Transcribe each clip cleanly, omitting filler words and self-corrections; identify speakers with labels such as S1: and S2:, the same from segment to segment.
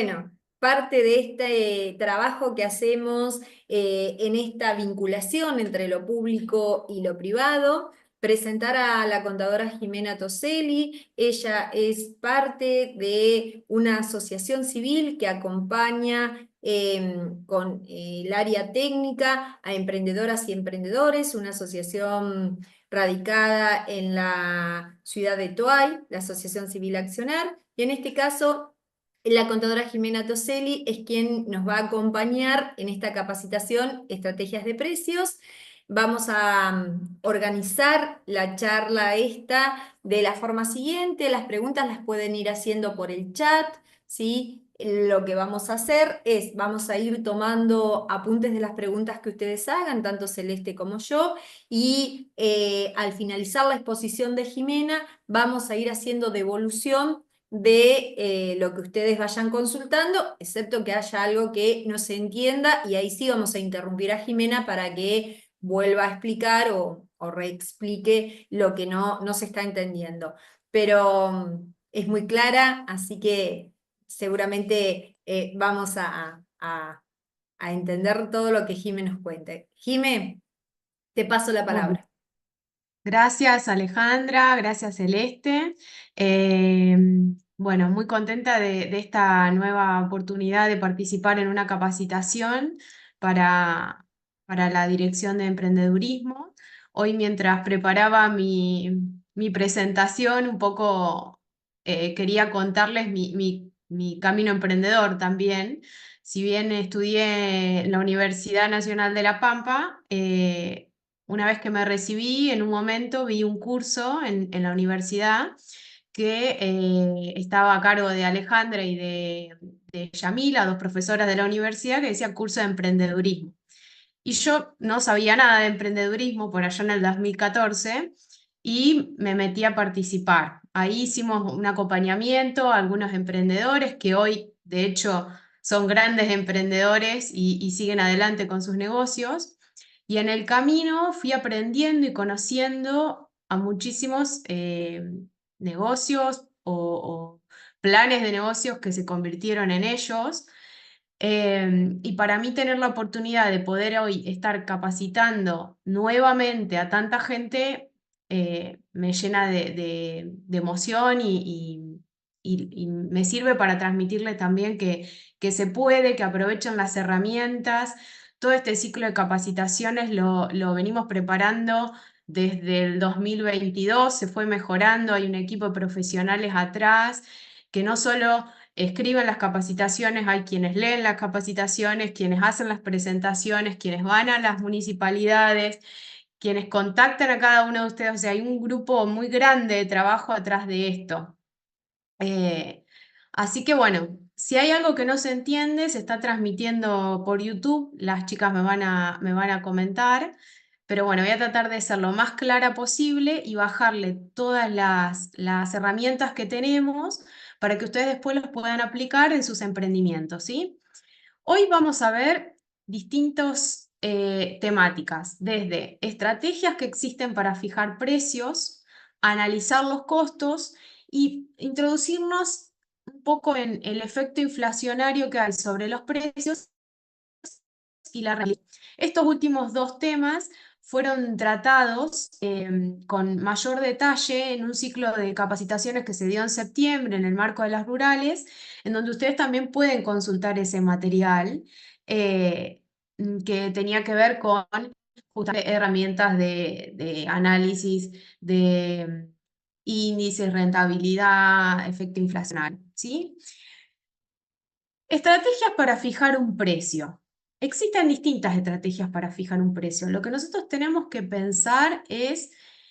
S1: bueno, parte de este trabajo que hacemos en esta vinculación entre lo público y lo privado, presentar a la contadora Jimena Toselli. Ella es parte de una asociación civil que acompaña con el área técnica a emprendedoras y emprendedores, una asociación radicada en la ciudad de Toay, la Asociación Civil Accionar, y en este caso la contadora Jimena Toselli es quien nos va a acompañar en esta capacitación Estrategias de Precios. Vamos a organizar la charla esta de la forma siguiente. Las preguntas las pueden ir haciendo por el chat, ¿sí? Lo que vamos a hacer es, vamos a ir tomando apuntes de las preguntas que ustedes hagan, tanto Celeste como yo, y al finalizar la exposición de Jimena, vamos a ir haciendo devolución de lo que ustedes vayan consultando, excepto que haya algo que no se entienda, y ahí sí vamos a interrumpir a Jimena para que vuelva a explicar o reexplique lo que no se está entendiendo. Pero es muy clara, así que seguramente vamos a entender todo lo que Jimé nos cuente. Jimé, te paso la
S2: Bueno,
S1: palabra.
S2: gracias Alejandra, gracias Celeste. Eh, bueno, muy contenta de esta nueva oportunidad de participar en una capacitación para, para la Dirección de Emprendedurismo. Hoy mientras preparaba mi presentación, un poco quería contarles mi camino emprendedor también. Si bien estudié en la Universidad Nacional de La Pampa, una vez que me recibí, en un momento vi un curso en la universidad que estaba a cargo de Alejandra y de Yamila, dos profesoras de la universidad, que decía curso de emprendedurismo. Y yo no sabía nada de emprendedurismo por allá en el 2014 y me metí a participar. Ahí hicimos un acompañamiento a algunos emprendedores que hoy, de hecho, son grandes emprendedores y siguen adelante con sus negocios. Y en el camino fui aprendiendo y conociendo a muchísimos negocios o planes de negocios que se convirtieron en ellos. Y para mí tener la oportunidad de poder hoy estar capacitando nuevamente a tanta gente me llena de emoción y me sirve para transmitirle también que se puede, que aprovechen las herramientas. Todo este ciclo de capacitaciones lo venimos preparando desde el 2022, se fue mejorando, hay un equipo de profesionales atrás que no solo escriben las capacitaciones, hay quienes leen las capacitaciones, quienes hacen las presentaciones, quienes van a las municipalidades, quienes contactan a cada uno de ustedes. O sea, hay un grupo muy grande de trabajo atrás de esto. Eh, Así que bueno, si hay algo que no se entiende, se está transmitiendo por YouTube, las chicas me van a comentar, pero bueno, voy a tratar de ser lo más clara posible y bajarle todas las herramientas que tenemos para que ustedes después los puedan aplicar en sus emprendimientos, ¿sí? Hoy vamos a ver distintas temáticas, desde estrategias que existen para fijar precios, analizar los costos y introducirnos un poco en el efecto inflacionario que hay sobre los precios y la realidad. Estos últimos dos temas fueron tratados con mayor detalle en un ciclo de capacitaciones que se dio en septiembre en el marco de las rurales, en donde ustedes también pueden consultar ese material eh, que tenía que ver con justamente herramientas de análisis de índices, rentabilidad, efecto inflacionario, ¿sí? Estrategias para fijar un precio. Existen distintas estrategias para fijar un precio. Lo que nosotros tenemos que pensar es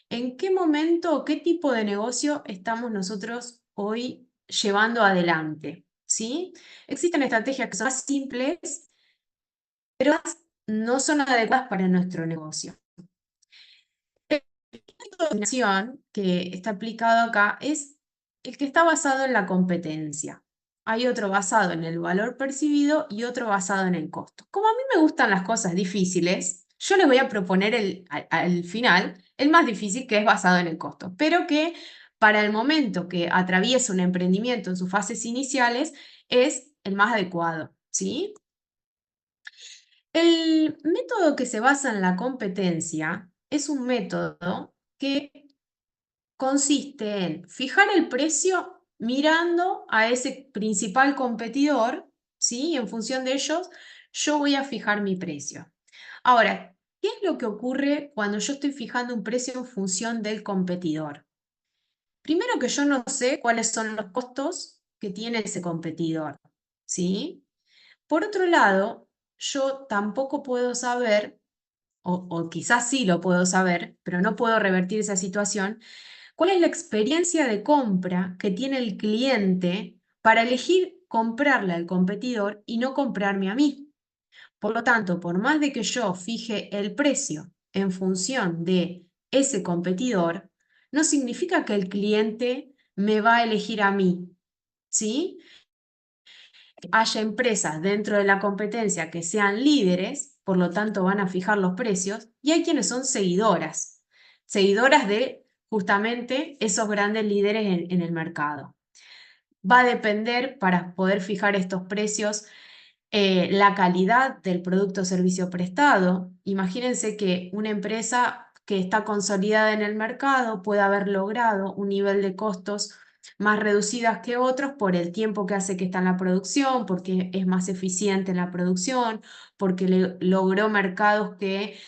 S2: en qué momento o qué tipo de negocio estamos nosotros hoy llevando adelante, ¿sí? Existen estrategias que son más simples, pero no son adecuadas para nuestro negocio. El método de dominación que está aplicado acá es el que está basado en la competencia. Hay otro basado en el valor percibido y otro basado en el costo. Como a mí me gustan las cosas difíciles, yo les voy a proponer al final el más difícil, que es basado en el costo, pero que para el momento que atraviesa un emprendimiento en sus fases iniciales es el más adecuado, ¿sí? El método que se basa en la competencia es un método que consiste en fijar el precio mirando a ese principal competidor, ¿sí? Y en función de ellos, yo voy a fijar mi precio. Ahora, ¿qué es lo que ocurre cuando yo estoy fijando un precio en función del competidor? Primero que yo no sé cuáles son los costos que tiene ese competidor, ¿sí? Por otro lado, yo tampoco puedo saber, o quizás sí lo puedo saber, pero no puedo revertir esa situación, cuál es la experiencia de compra que tiene el cliente para elegir comprarle al competidor y no comprarme a mí. Por lo tanto, por más de que yo fije el precio en función de ese competidor, no significa que el cliente me va a elegir a mí, ¿sí? Haya empresas dentro de la competencia que sean líderes, por lo tanto van a fijar los precios, y hay quienes son seguidoras de justamente esos grandes líderes en el mercado. Va a depender para poder fijar estos precios la calidad del producto o servicio prestado. Imagínense que una empresa que está consolidada en el mercado puede haber logrado un nivel de costos más reducidas que otros por el tiempo que hace que está en la producción, porque es más eficiente en la producción, porque logró mercados que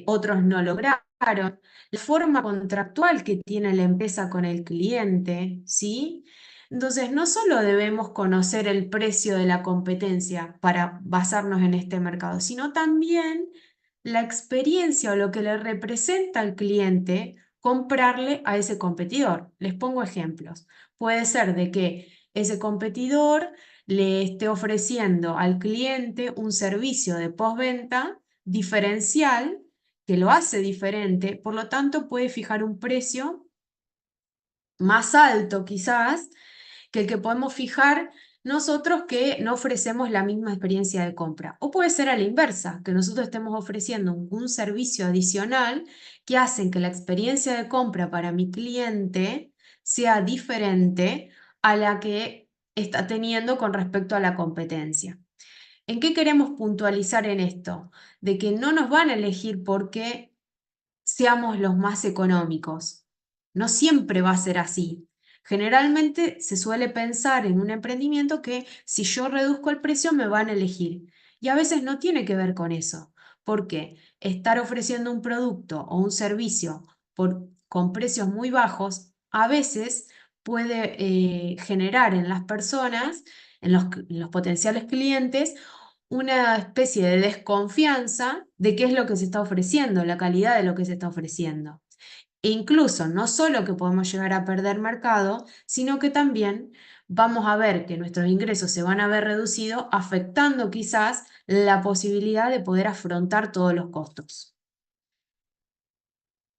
S2: otros no lograron. La forma contractual que tiene la empresa con el cliente, ¿sí? Entonces, no solo debemos conocer el precio de la competencia para basarnos en este mercado, sino también la experiencia o lo que le representa al cliente comprarle a ese competidor. Les pongo ejemplos. Puede ser de que ese competidor le esté ofreciendo al cliente un servicio de postventa diferencial que lo hace diferente, por lo tanto puede fijar un precio más alto quizás que el que podemos fijar nosotros que no ofrecemos la misma experiencia de compra. O puede ser a la inversa, que nosotros estemos ofreciendo un servicio adicional que hacen que la experiencia de compra para mi cliente sea diferente a la que está teniendo con respecto a la competencia. ¿En qué queremos puntualizar en esto? De que no nos van a elegir porque seamos los más económicos. No siempre va a ser así. Generalmente se suele pensar en un emprendimiento que si yo reduzco el precio me van a elegir. Y a veces no tiene que ver con eso, porque estar ofreciendo un producto o un servicio con precios muy bajos a veces puede generar en las personas, en los potenciales clientes, una especie de desconfianza de qué es lo que se está ofreciendo, la calidad de lo que se está ofreciendo. E incluso no solo que podemos llegar a perder mercado, sino que también vamos a ver que nuestros ingresos se van a ver reducidos, afectando quizás la posibilidad de poder afrontar todos los costos.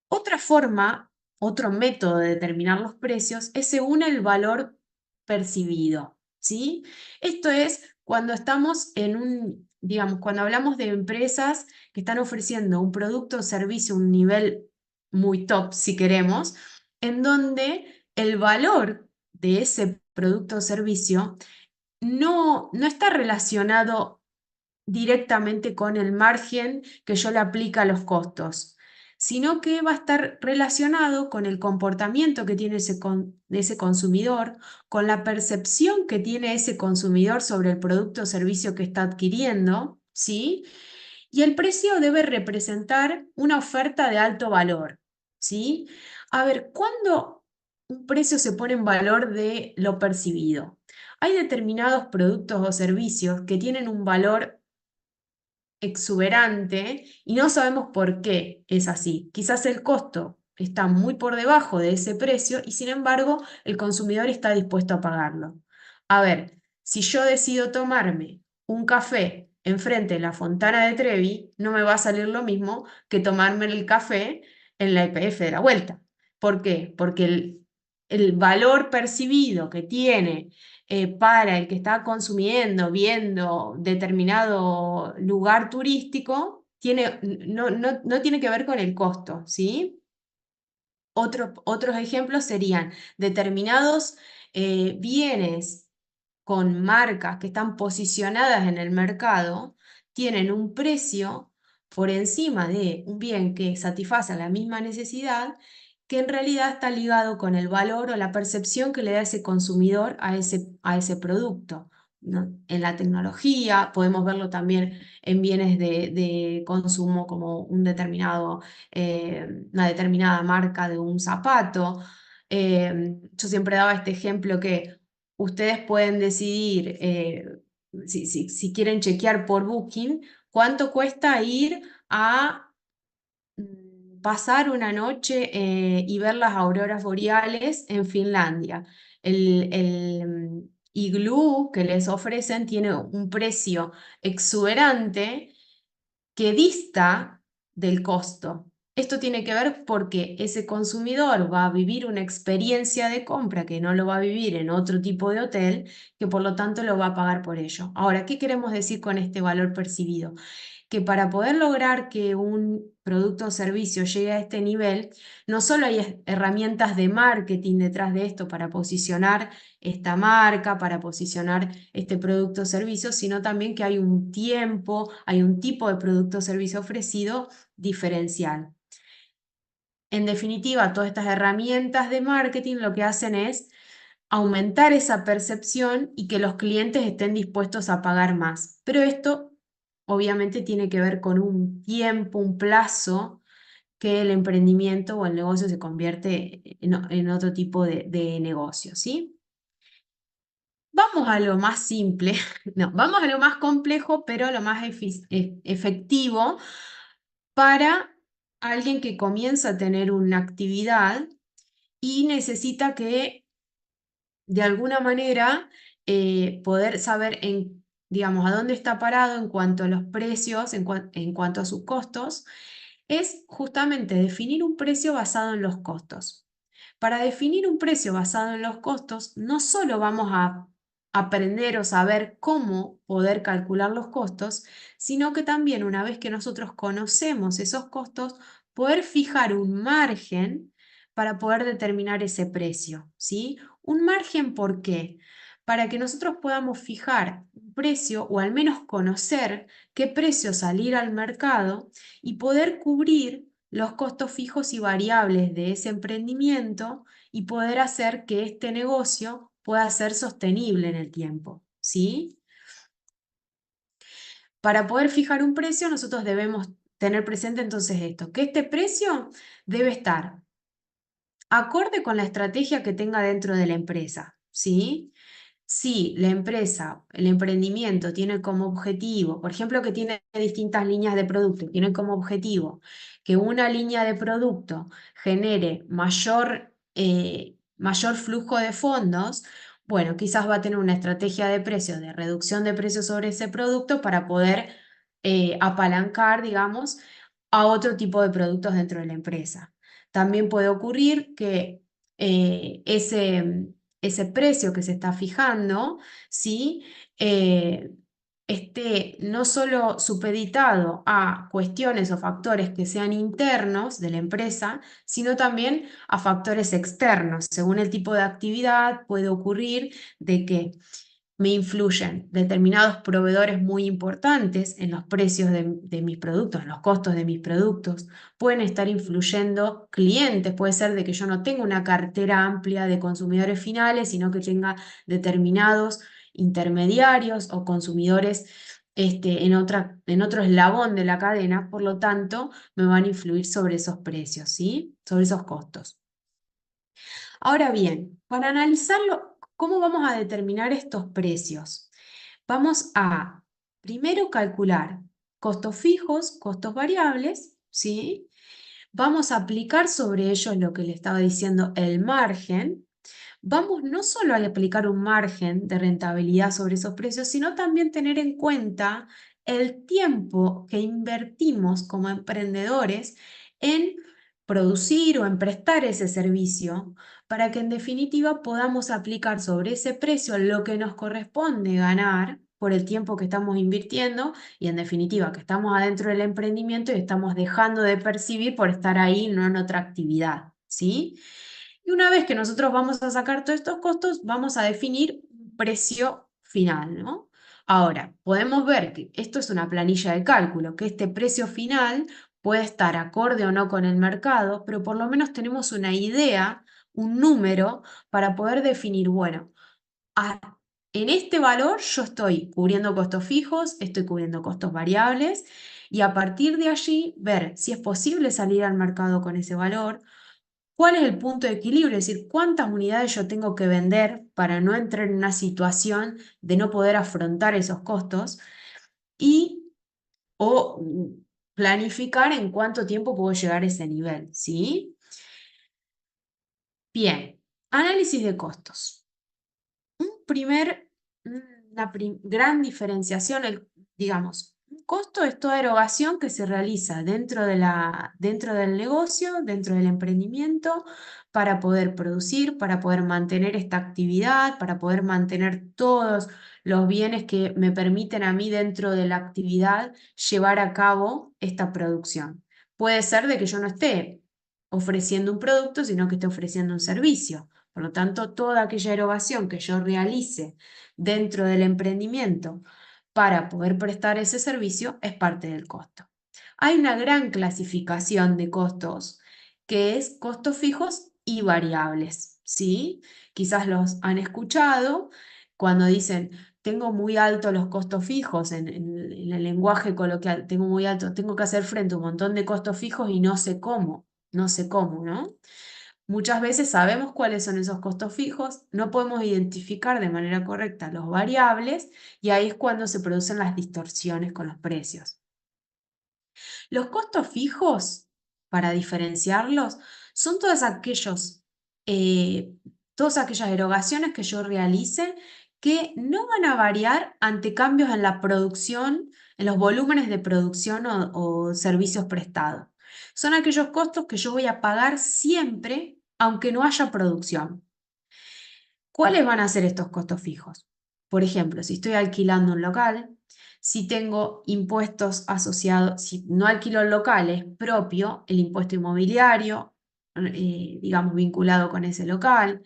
S2: Otra forma, otro método de determinar los precios es según el valor percibido, ¿sí? Esto es cuando estamos digamos, cuando hablamos de empresas que están ofreciendo un producto o servicio a un nivel muy top, si queremos, en donde el valor de ese producto o servicio no está relacionado directamente con el margen que yo le aplica a los costos, sino que va a estar relacionado con el comportamiento que tiene ese consumidor, con la percepción que tiene ese consumidor sobre el producto o servicio que está adquiriendo, ¿sí? Y el precio debe representar una oferta de alto valor, ¿sí? A ver, ¿cuándo un precio se pone en valor de lo percibido? Hay determinados productos o servicios que tienen un valor exuberante y no sabemos por qué es así. Quizás el costo está muy por debajo de ese precio y sin embargo el consumidor está dispuesto a pagarlo. A ver, si yo decido tomarme un café enfrente de la Fontana de Trevi, no me va a salir lo mismo que tomarme el café en la YPF de la Vuelta. ¿Por qué? Porque el valor percibido que tiene para el que está consumiendo, viendo determinado lugar turístico, no tiene que ver con el costo, ¿sí? Otros ejemplos serían determinados bienes con marcas que están posicionadas en el mercado tienen un precio por encima de un bien que satisface la misma necesidad, que en realidad está ligado con el valor o la percepción que le da ese consumidor a ese producto, ¿no? En la tecnología podemos verlo también en bienes de consumo como una determinada marca de un zapato. Yo siempre daba este ejemplo que ustedes pueden decidir, si quieren chequear por Booking, cuánto cuesta ir a pasar una noche y ver las auroras boreales en Finlandia. El iglú que les ofrecen tiene un precio exuberante que dista del costo. Esto tiene que ver porque ese consumidor va a vivir una experiencia de compra que no lo va a vivir en otro tipo de hotel, que por lo tanto lo va a pagar por ello. Ahora, ¿qué queremos decir con este valor percibido? Que para poder lograr que un producto o servicio llegue a este nivel, no solo hay herramientas de marketing detrás de esto para posicionar esta marca, para posicionar este producto o servicio, sino también que hay un tiempo, hay un tipo de producto o servicio ofrecido diferencial. En definitiva, todas estas herramientas de marketing lo que hacen es aumentar esa percepción y que los clientes estén dispuestos a pagar más. Pero esto obviamente tiene que ver con un tiempo, un plazo que el emprendimiento o el negocio se convierte en otro tipo de negocio, ¿sí? Vamos a lo más simple, no, vamos a lo más complejo, pero lo más efectivo para alguien que comienza a tener una actividad y necesita que de alguna manera poder saber digamos, a dónde está parado en cuanto a los precios, en cuanto a sus costos, es justamente definir un precio basado en los costos. Para definir un precio basado en los costos, no solo vamos a aprender o saber cómo poder calcular los costos, sino que también una vez que nosotros conocemos esos costos, poder fijar un margen para poder determinar ese precio, ¿sí? Un margen, ¿por qué? Para que nosotros podamos fijar un precio o al menos conocer qué precio salir al mercado y poder cubrir los costos fijos y variables de ese emprendimiento y poder hacer que este negocio pueda ser sostenible en el tiempo, ¿sí? Para poder fijar un precio, nosotros debemos tener presente entonces esto, que este precio debe estar acorde con la estrategia que tenga dentro de la empresa, ¿sí? Si la empresa, el emprendimiento tiene como objetivo, por ejemplo, que tiene distintas líneas de producto, tiene como objetivo que una línea de producto genere mayor flujo de fondos, bueno, quizás va a tener una estrategia de precios, de reducción de precios sobre ese producto para poder apalancar, digamos, a otro tipo de productos dentro de la empresa. También puede ocurrir que ese precio que se está fijando, ¿sí? Eh, esté no solo supeditado a cuestiones o factores que sean internos de la empresa, sino también a factores externos. Según el tipo de actividad, puede ocurrir de que me influyen determinados proveedores muy importantes en los precios de mis productos, en los costos de mis productos. Pueden estar influyendo clientes, puede ser de que yo no tenga una cartera amplia de consumidores finales, sino que tenga determinados intermediarios o consumidores en otro eslabón de la cadena, por lo tanto, me van a influir sobre esos precios, ¿sí? Sobre esos costos. Ahora bien, para analizarlo, ¿cómo vamos a determinar estos precios? Vamos a primero calcular costos fijos, costos variables, ¿sí? Vamos a aplicar sobre ellos lo que le estaba diciendo, el margen. Vamos no solo a aplicar un margen de rentabilidad sobre esos precios, sino también tener en cuenta el tiempo que invertimos como emprendedores en producir o en prestar ese servicio para que en definitiva podamos aplicar sobre ese precio lo que nos corresponde ganar por el tiempo que estamos invirtiendo y en definitiva que estamos adentro del emprendimiento y estamos dejando de percibir por estar ahí, no en otra actividad, ¿sí? Y una vez que nosotros vamos a sacar todos estos costos, vamos a definir un precio final, ¿no? Ahora, podemos ver que esto es una planilla de cálculo, que este precio final puede estar acorde o no con el mercado, pero por lo menos tenemos una idea, un número para poder definir, bueno, en este valor yo estoy cubriendo costos fijos, estoy cubriendo costos variables y a partir de allí ver si es posible salir al mercado con ese valor. ¿Cuál es el punto de equilibrio? Es decir, ¿cuántas unidades yo tengo que vender para no entrar en una situación de no poder afrontar esos costos? Y o planificar en cuánto tiempo puedo llegar a ese nivel, ¿sí? Bien, análisis de costos. Un primer, gran diferenciación, digamos, un costo es toda erogación que se realiza dentro del negocio, dentro del emprendimiento, para poder producir, para poder mantener esta actividad, para poder mantener todos los bienes que me permiten a mí dentro de la actividad llevar a cabo esta producción. Puede ser de que yo no esté ofreciendo un producto, sino que esté ofreciendo un servicio. Por lo tanto, toda aquella erogación que yo realice dentro del emprendimiento para poder prestar ese servicio es parte del costo. Hay una gran clasificación de costos que es costos fijos y variables, ¿sí? Quizás los han escuchado cuando dicen, tengo muy altos los costos fijos en el lenguaje coloquial, tengo muy alto, tengo que hacer frente a un montón de costos fijos y no sé cómo, ¿no? Muchas veces sabemos cuáles son esos costos fijos, no podemos identificar de manera correcta los variables y ahí es cuando se producen las distorsiones con los precios. Los costos fijos, para diferenciarlos, son eh, todas aquellas erogaciones que yo realice que no van a variar ante cambios en la producción, en los volúmenes de producción o servicios prestados. Son aquellos costos que yo voy a pagar siempre, aunque no haya producción. ¿Cuáles van a ser estos costos fijos? Por ejemplo, si estoy alquilando un local, si tengo impuestos asociados, si no alquilo el local, es propio el impuesto inmobiliario, digamos, vinculado con ese local,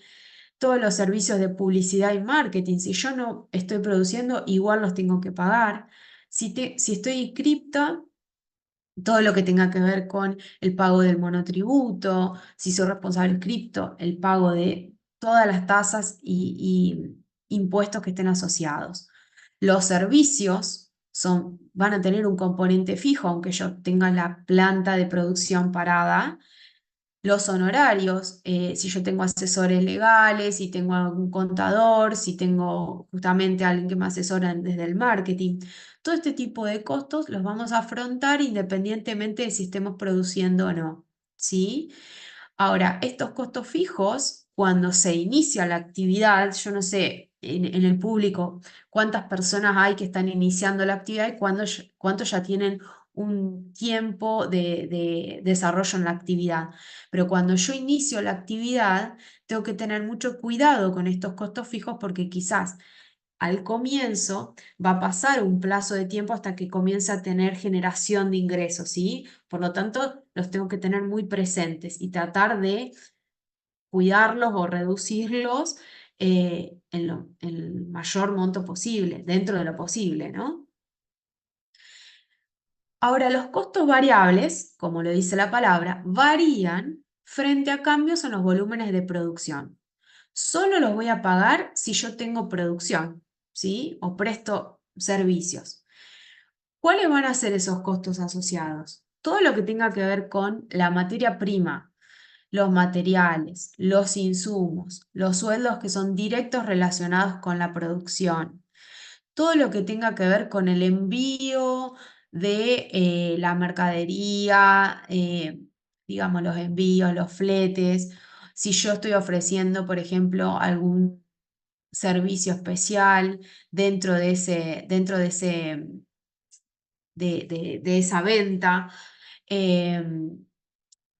S2: todos los servicios de publicidad y marketing, si yo no estoy produciendo, igual los tengo que pagar. Si estoy inscripta, todo lo que tenga que ver con el pago del monotributo, si soy responsable cripto, el pago de todas las tasas y impuestos que estén asociados. Los servicios van a tener un componente fijo, aunque yo tenga la planta de producción parada, los honorarios, si yo tengo asesores legales, si tengo algún contador, si tengo justamente alguien que me asesora desde el marketing. Todo este tipo de costos los vamos a afrontar independientemente de si estemos produciendo o no, ¿sí? Ahora, estos costos fijos, cuando se inicia la actividad, yo no sé en el público cuántas personas hay que están iniciando la actividad y cuántos ya tienen un tiempo de desarrollo en la actividad. Pero cuando yo inicio la actividad, tengo que tener mucho cuidado con estos costos fijos porque quizás al comienzo va a pasar un plazo de tiempo hasta que comience a tener generación de ingresos, ¿sí? Por lo tanto, los tengo que tener muy presentes y tratar de cuidarlos o reducirlos en el mayor monto posible, dentro de lo posible, ¿no? Ahora, los costos variables, como lo dice la palabra, varían frente a cambios en los volúmenes de producción. Solo los voy a pagar si yo tengo producción, ¿sí? O presto servicios. ¿Cuáles van a ser esos costos asociados? Todo lo que tenga que ver con la materia prima, los materiales, los insumos, los sueldos que son directos relacionados con la producción, todo lo que tenga que ver con el envío de la mercadería, digamos, los envíos, los fletes. Si yo estoy ofreciendo, por ejemplo, algún servicio especial dentro de de esa venta.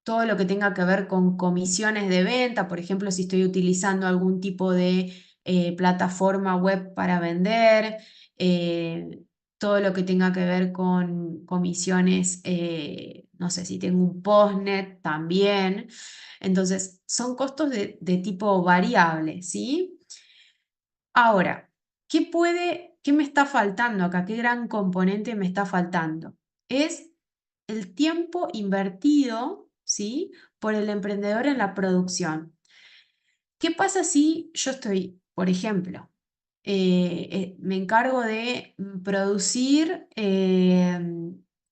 S2: Todo lo que tenga que ver con comisiones de venta, por ejemplo, si estoy utilizando algún tipo de plataforma web para vender, eh, todo lo que tenga que ver con comisiones, no sé si tengo un postnet también. Entonces, son costos de tipo variable, ¿sí? Ahora, qué me está faltando acá? ¿Qué gran componente me está faltando? Es el tiempo invertido, ¿sí? Por el emprendedor en la producción. ¿Qué pasa si yo estoy, por ejemplo, me encargo de producir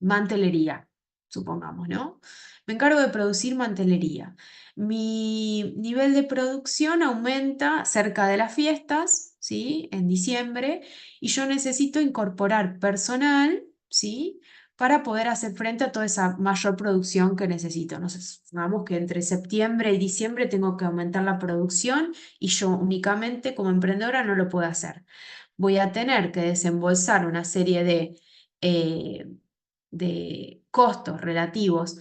S2: mantelería, supongamos, ¿no? Me encargo de producir mantelería. Mi nivel de producción aumenta cerca de las fiestas, ¿sí? En diciembre, y yo necesito incorporar personal, ¿sí? Para poder hacer frente a toda esa mayor producción que necesito. No sé, supongamos que entre septiembre y diciembre tengo que aumentar la producción y yo únicamente como emprendedora no lo puedo hacer. Voy a tener que desembolsar una serie eh, de costos relativos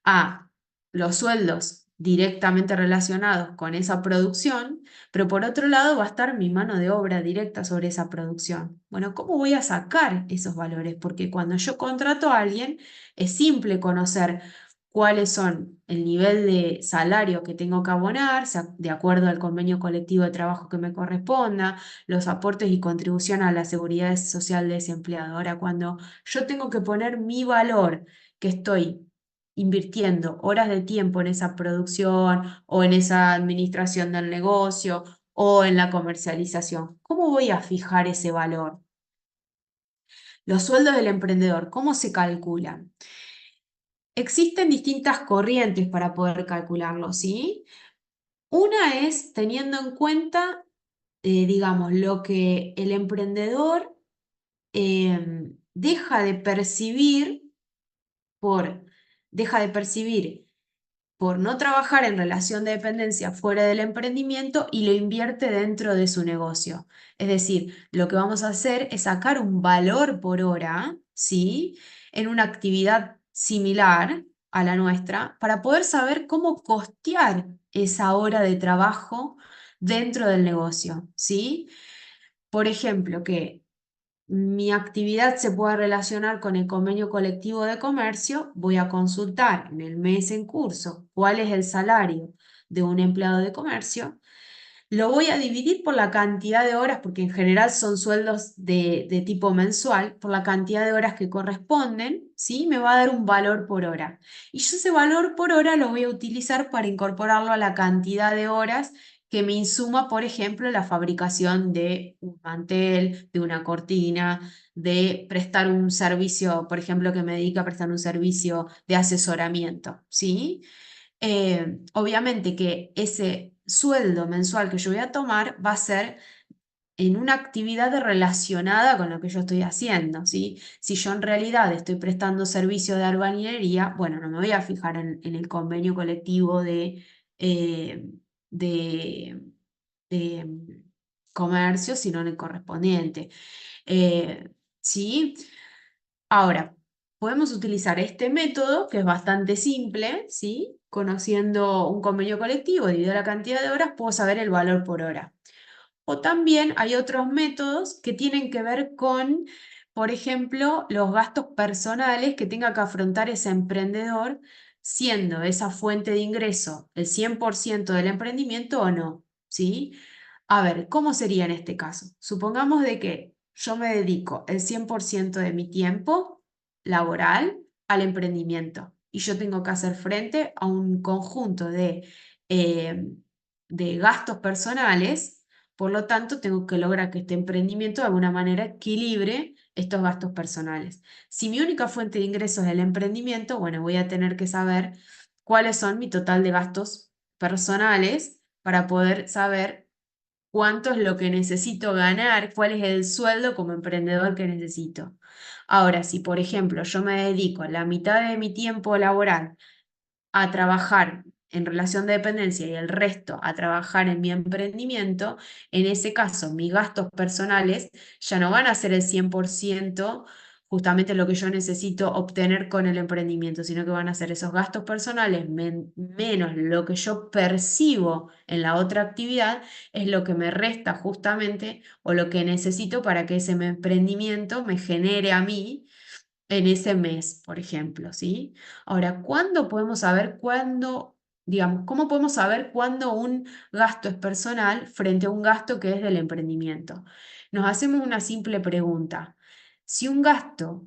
S2: a los sueldos directamente relacionados con esa producción, pero por otro lado va a estar mi mano de obra directa sobre esa producción. Bueno, ¿cómo voy a sacar esos valores? Porque cuando yo contrato a alguien, es simple conocer cuáles son el nivel de salario que tengo que abonar, de acuerdo al convenio colectivo de trabajo que me corresponda, los aportes y contribución a la seguridad social de ese empleado. Ahora, cuando yo tengo que poner mi valor, que estoy invirtiendo horas de tiempo en esa producción o en esa administración del negocio o en la comercialización, ¿cómo voy a fijar ese valor? Los sueldos del emprendedor, ¿cómo se calculan? Existen distintas corrientes para poder calcularlo, ¿sí? Una es teniendo en cuenta, digamos, lo que el emprendedor deja de percibir por, deja de percibir por no trabajar en relación de dependencia fuera del emprendimiento y lo invierte dentro de su negocio. Es decir, lo que vamos a hacer es sacar un valor por hora, ¿sí? En una actividad similar a la nuestra para poder saber cómo costear esa hora de trabajo dentro del negocio, ¿sí? Por ejemplo, que mi actividad se pueda relacionar con el convenio colectivo de comercio, voy a consultar en el mes en curso cuál es el salario de un empleado de comercio, lo voy a dividir por la cantidad de horas, porque en general son sueldos de tipo mensual, por la cantidad de horas que corresponden, ¿sí? Me va a dar un valor por hora. Y yo ese valor por hora lo voy a utilizar para incorporarlo a la cantidad de horas que me insuma, por ejemplo, la fabricación de un mantel, de una cortina, de prestar un servicio, por ejemplo, que me dedica a prestar un servicio de asesoramiento, ¿sí? Obviamente que ese sueldo mensual que yo voy a tomar va a ser en una actividad relacionada con lo que yo estoy haciendo, ¿sí? Si yo en realidad estoy prestando servicio de albañilería, bueno, no me voy a fijar en el convenio colectivo eh, de, de comercio, sino en el correspondiente. Eh, ¿Sí? Ahora, podemos utilizar este método, que es bastante simple, ¿sí? Conociendo un convenio colectivo, dividido la cantidad de horas, puedo saber el valor por hora. O también hay otros métodos que tienen que ver con, por ejemplo, los gastos personales que tenga que afrontar ese emprendedor, siendo esa fuente de ingreso el 100% del emprendimiento o no, ¿sí? A ver, ¿cómo sería en este caso? Supongamos de que yo me dedico el 100% de mi tiempo laboral al emprendimiento y yo tengo que hacer frente a un conjunto eh, de gastos personales, por lo tanto tengo que lograr que este emprendimiento de alguna manera equilibre estos gastos personales. Si mi única fuente de ingresos es el emprendimiento, bueno, voy a tener que saber cuáles son mi total de gastos personales para poder saber cuánto es lo que necesito ganar, cuál es el sueldo como emprendedor que necesito. Ahora, si por ejemplo yo me dedico la mitad de mi tiempo laboral a trabajar en relación de dependencia y el resto a trabajar en mi emprendimiento, en ese caso mis gastos personales ya no van a ser el 100% justamente lo que yo necesito obtener con el emprendimiento, sino que van a ser esos gastos personales menos lo que yo percibo en la otra actividad, es lo que me resta justamente o lo que necesito para que ese emprendimiento me genere a mí en ese mes, por ejemplo, ¿sí? Ahora, ¿cuándo podemos saber cuándo, digamos, cómo podemos saber cuándo un gasto es personal frente a un gasto que es del emprendimiento? nos hacemos una simple pregunta. Si un gasto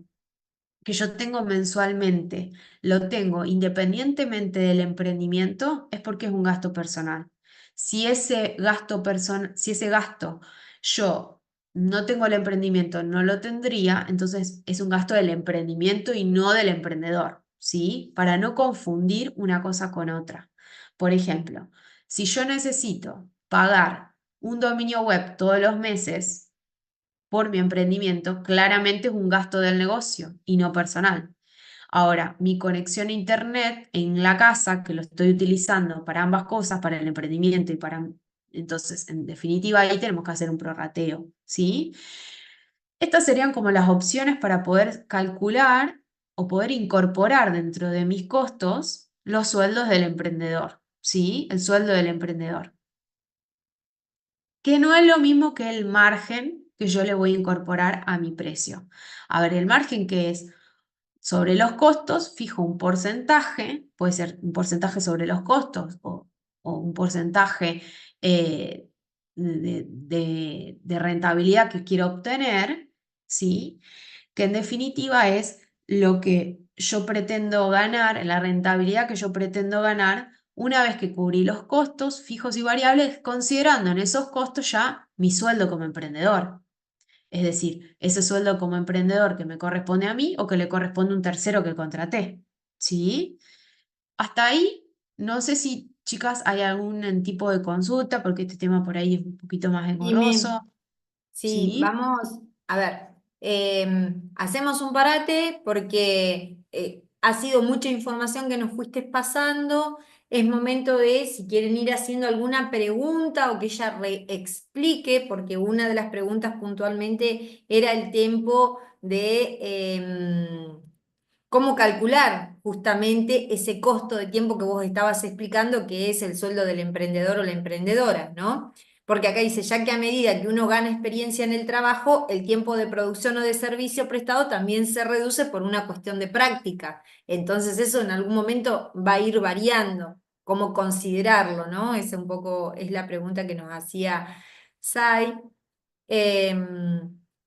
S2: que yo tengo mensualmente lo tengo independientemente del emprendimiento, es porque es un gasto personal. Si ese gasto yo no tengo el emprendimiento, no lo tendría, entonces es un gasto del emprendimiento y no del emprendedor, ¿sí? Para no confundir una cosa con otra. Por ejemplo, si yo necesito pagar un dominio web todos los meses, por mi emprendimiento, claramente es un gasto del negocio y no personal. Ahora, mi conexión a internet en la casa, que lo estoy utilizando para ambas cosas, para el emprendimiento y para... Entonces, en definitiva, ahí tenemos que hacer un prorrateo, ¿sí? Estas serían como las opciones para poder calcular o poder incorporar dentro de mis costos los sueldos del emprendedor, ¿sí? El sueldo del emprendedor, que no es lo mismo que el margen que yo le voy a incorporar a mi precio. A ver, el margen que es sobre los costos, fijo un porcentaje, puede ser un porcentaje sobre los costos o un porcentaje eh, de rentabilidad que quiero obtener, ¿sí? Que en definitiva es lo que yo pretendo ganar, la rentabilidad que yo pretendo ganar una vez que cubrí los costos fijos y variables, considerando en esos costos ya mi sueldo como emprendedor. Es decir, ese sueldo como emprendedor que me corresponde a mí o que le corresponde a un tercero que contraté. ¿Sí? Hasta ahí, no sé si, chicas, hay algún tipo de consulta, porque este tema por ahí es un poquito más
S1: Dime.
S2: engorroso.
S1: Sí,
S2: ¿Sí?
S1: vamos, a ver, hacemos un parate porque ha sido mucha información que nos fuiste pasando. Es momento de, si quieren ir haciendo alguna pregunta o que ella explique, porque una de las preguntas puntualmente era el tiempo de cómo calcular justamente ese costo de tiempo que vos estabas explicando, que es el sueldo del emprendedor o la emprendedora, ¿no? Porque acá dice, ya que a medida que uno gana experiencia en el trabajo, el tiempo de producción o de servicio prestado también se reduce por una cuestión de práctica. Entonces eso en algún momento va a ir variando. ¿Cómo considerarlo, no? Es un poco, es la pregunta que nos hacía Sai.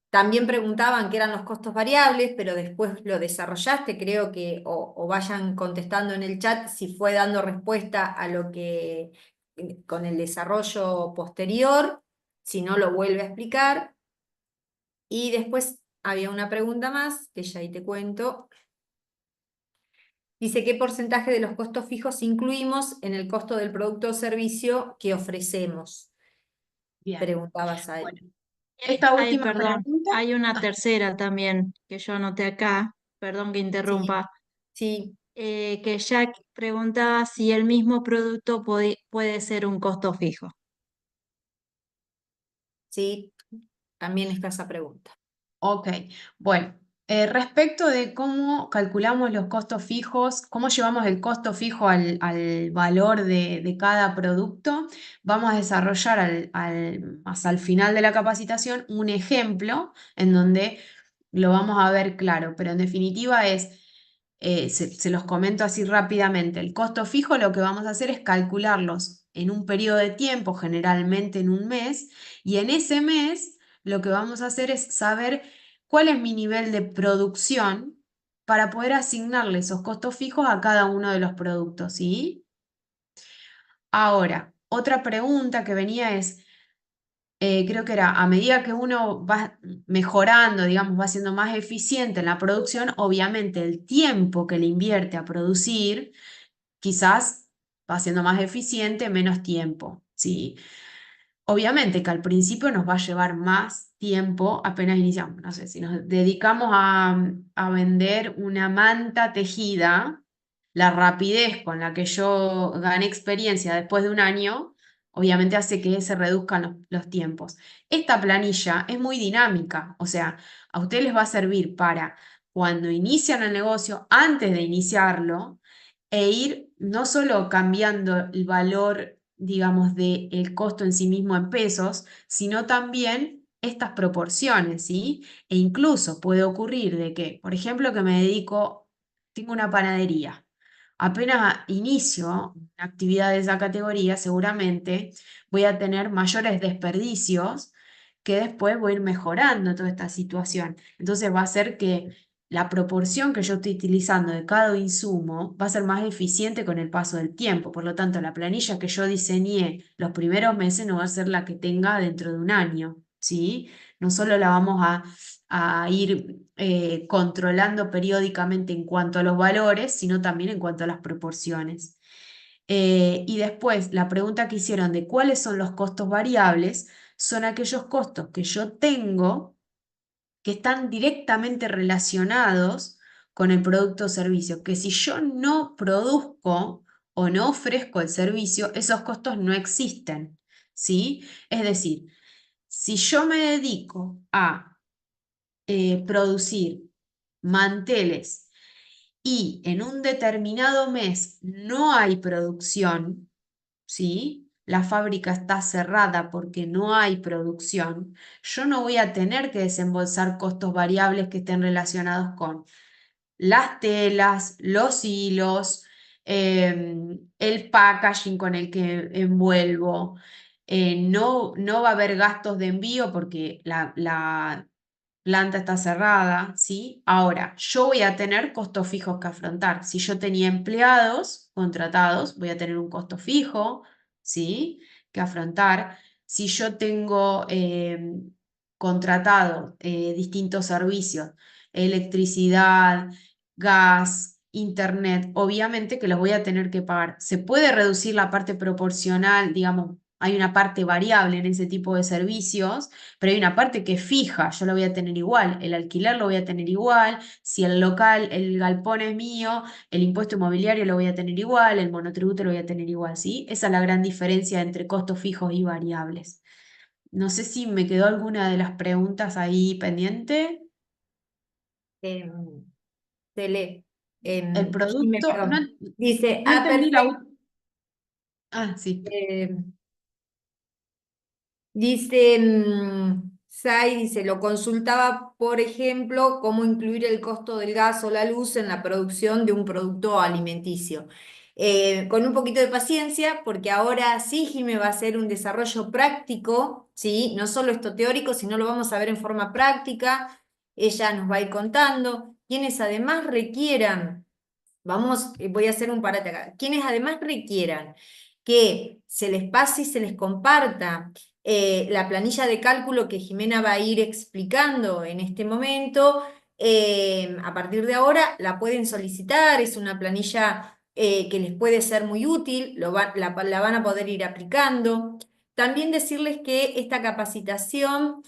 S1: También preguntaban qué eran los costos variables, pero después lo desarrollaste, creo que, o vayan contestando en el chat si fue dando respuesta a lo que con el desarrollo posterior, si no lo vuelve a explicar. Y después había una pregunta más, que ya ahí te cuento. Dice, ¿qué porcentaje de los costos fijos incluimos en el costo del producto o servicio que ofrecemos?
S2: Bien.
S1: Preguntabas a él.
S2: Bueno, esta
S3: Ay,
S2: última
S3: perdón,
S2: pregunta.
S3: hay una
S2: Ah,
S3: tercera también que yo anoté acá, perdón que
S1: Sí,
S3: interrumpa,
S1: sí,
S3: que Jack preguntaba si el mismo producto puede ser un costo fijo.
S1: sí, también está esa pregunta.
S2: ok, bueno, respecto de cómo calculamos los costos fijos, cómo llevamos el costo fijo al valor de cada producto, vamos a desarrollar más al final de la capacitación un ejemplo en donde lo vamos a ver claro, pero en definitiva se los comento así rápidamente, el costo fijo lo que vamos a hacer es calcularlos en un periodo de tiempo, generalmente en un mes, y en ese mes lo que vamos a hacer es saber cuál es mi nivel de producción para poder asignarle esos costos fijos a cada uno de los productos, ¿sí? Ahora, otra pregunta que venía es, creo que era, a medida que uno va mejorando, digamos, va siendo más eficiente en la producción, obviamente el tiempo que le invierte a producir quizás va siendo más eficiente, menos tiempo, ¿sí? Obviamente que al principio nos va a llevar más tiempo apenas iniciamos. No sé, si nos dedicamos a vender una manta tejida, la rapidez con la que yo gané experiencia después de un año, obviamente hace que se reduzcan los tiempos. Esta planilla es muy dinámica, o sea, a ustedes les va a servir para cuando inician el negocio, antes de iniciarlo, e ir no solo cambiando el valor, digamos, del costo en sí mismo en pesos, sino también estas proporciones, ¿sí? E incluso puede ocurrir de que, por ejemplo, que me dedico, tengo una panadería. Apenas inicio una actividad de esa categoría, seguramente voy a tener mayores desperdicios que después voy a ir mejorando toda esta situación. Entonces va a ser que la proporción que yo estoy utilizando de cada insumo va a ser más eficiente con el paso del tiempo. Por lo tanto, la planilla que yo diseñé los primeros meses no va a ser la que tenga dentro de un año, ¿sí? No solo la vamos a ir controlando periódicamente en cuanto a los valores, sino también en cuanto a las proporciones. Y después, la pregunta que hicieron de cuáles son los costos variables, son aquellos costos que yo tengo que están directamente relacionados con el producto o servicio, que si yo no produzco o no ofrezco el servicio, esos costos no existen, ¿sí? Es decir, si yo me dedico a producir manteles y en un determinado mes no hay producción, ¿sí? La fábrica está cerrada porque no hay producción, yo no voy a tener que desembolsar costos variables que estén relacionados con las telas, los hilos, el packaging con el que envuelvo. No va a haber gastos de envío porque la planta está cerrada, ¿sí? Ahora, yo voy a tener costos fijos que afrontar. Si yo tenía empleados contratados, voy a tener un costo fijo, ¿sí? Que afrontar. Si yo tengo contratado distintos servicios, electricidad, gas, internet, obviamente que los voy a tener que pagar. Se puede reducir la parte proporcional, digamos, hay una parte variable en ese tipo de servicios, pero hay una parte que es fija, yo lo voy a tener igual, el alquiler lo voy a tener igual, si el local, el galpón es mío, el impuesto inmobiliario lo voy a tener igual, el monotributo lo voy a tener igual, ¿sí? Esa es la gran diferencia entre costos fijos y variables. No sé si me quedó alguna de las preguntas ahí pendiente.
S1: Em, Tele,
S2: El
S1: Jime,
S2: producto, no,
S1: perdón. Dice,
S2: no entendí la...
S1: perfecto.
S2: Ah, sí.
S1: Dice, Sai, dice, lo consultaba, por ejemplo, cómo incluir el costo del gas o la luz en la producción de un producto alimenticio. Con un poquito de paciencia, porque ahora sí, Jime, va a ser un desarrollo práctico, ¿sí? No solo esto teórico, sino lo vamos a ver en forma práctica. Ella nos va a ir contando. Quienes además requieran, voy a hacer un parate acá, quienes además requieran que se les pase y se les comparta la planilla de cálculo que Jimena va a ir explicando en este momento. A partir de ahora la pueden solicitar, es una planilla que les puede ser muy útil, la van a poder ir aplicando. También decirles que esta capacitación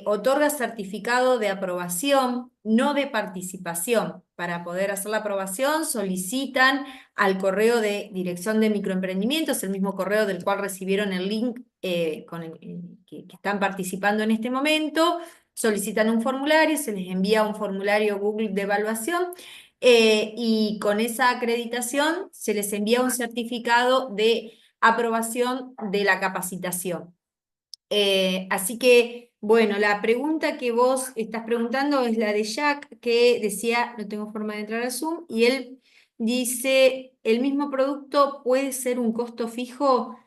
S1: otorga certificado de aprobación, no de participación. Para poder hacer la aprobación solicitan al correo de Dirección de Microemprendimientos, el mismo correo del cual recibieron el link con que están participando en este momento, solicitan un formulario, se les envía un formulario Google de evaluación y con esa acreditación se les envía un certificado de aprobación de la capacitación. Así que, bueno, la pregunta que vos estás preguntando es la de Jack, que decía, no tengo forma de entrar al Zoom, y él dice, ¿el mismo producto puede ser un costo fijo?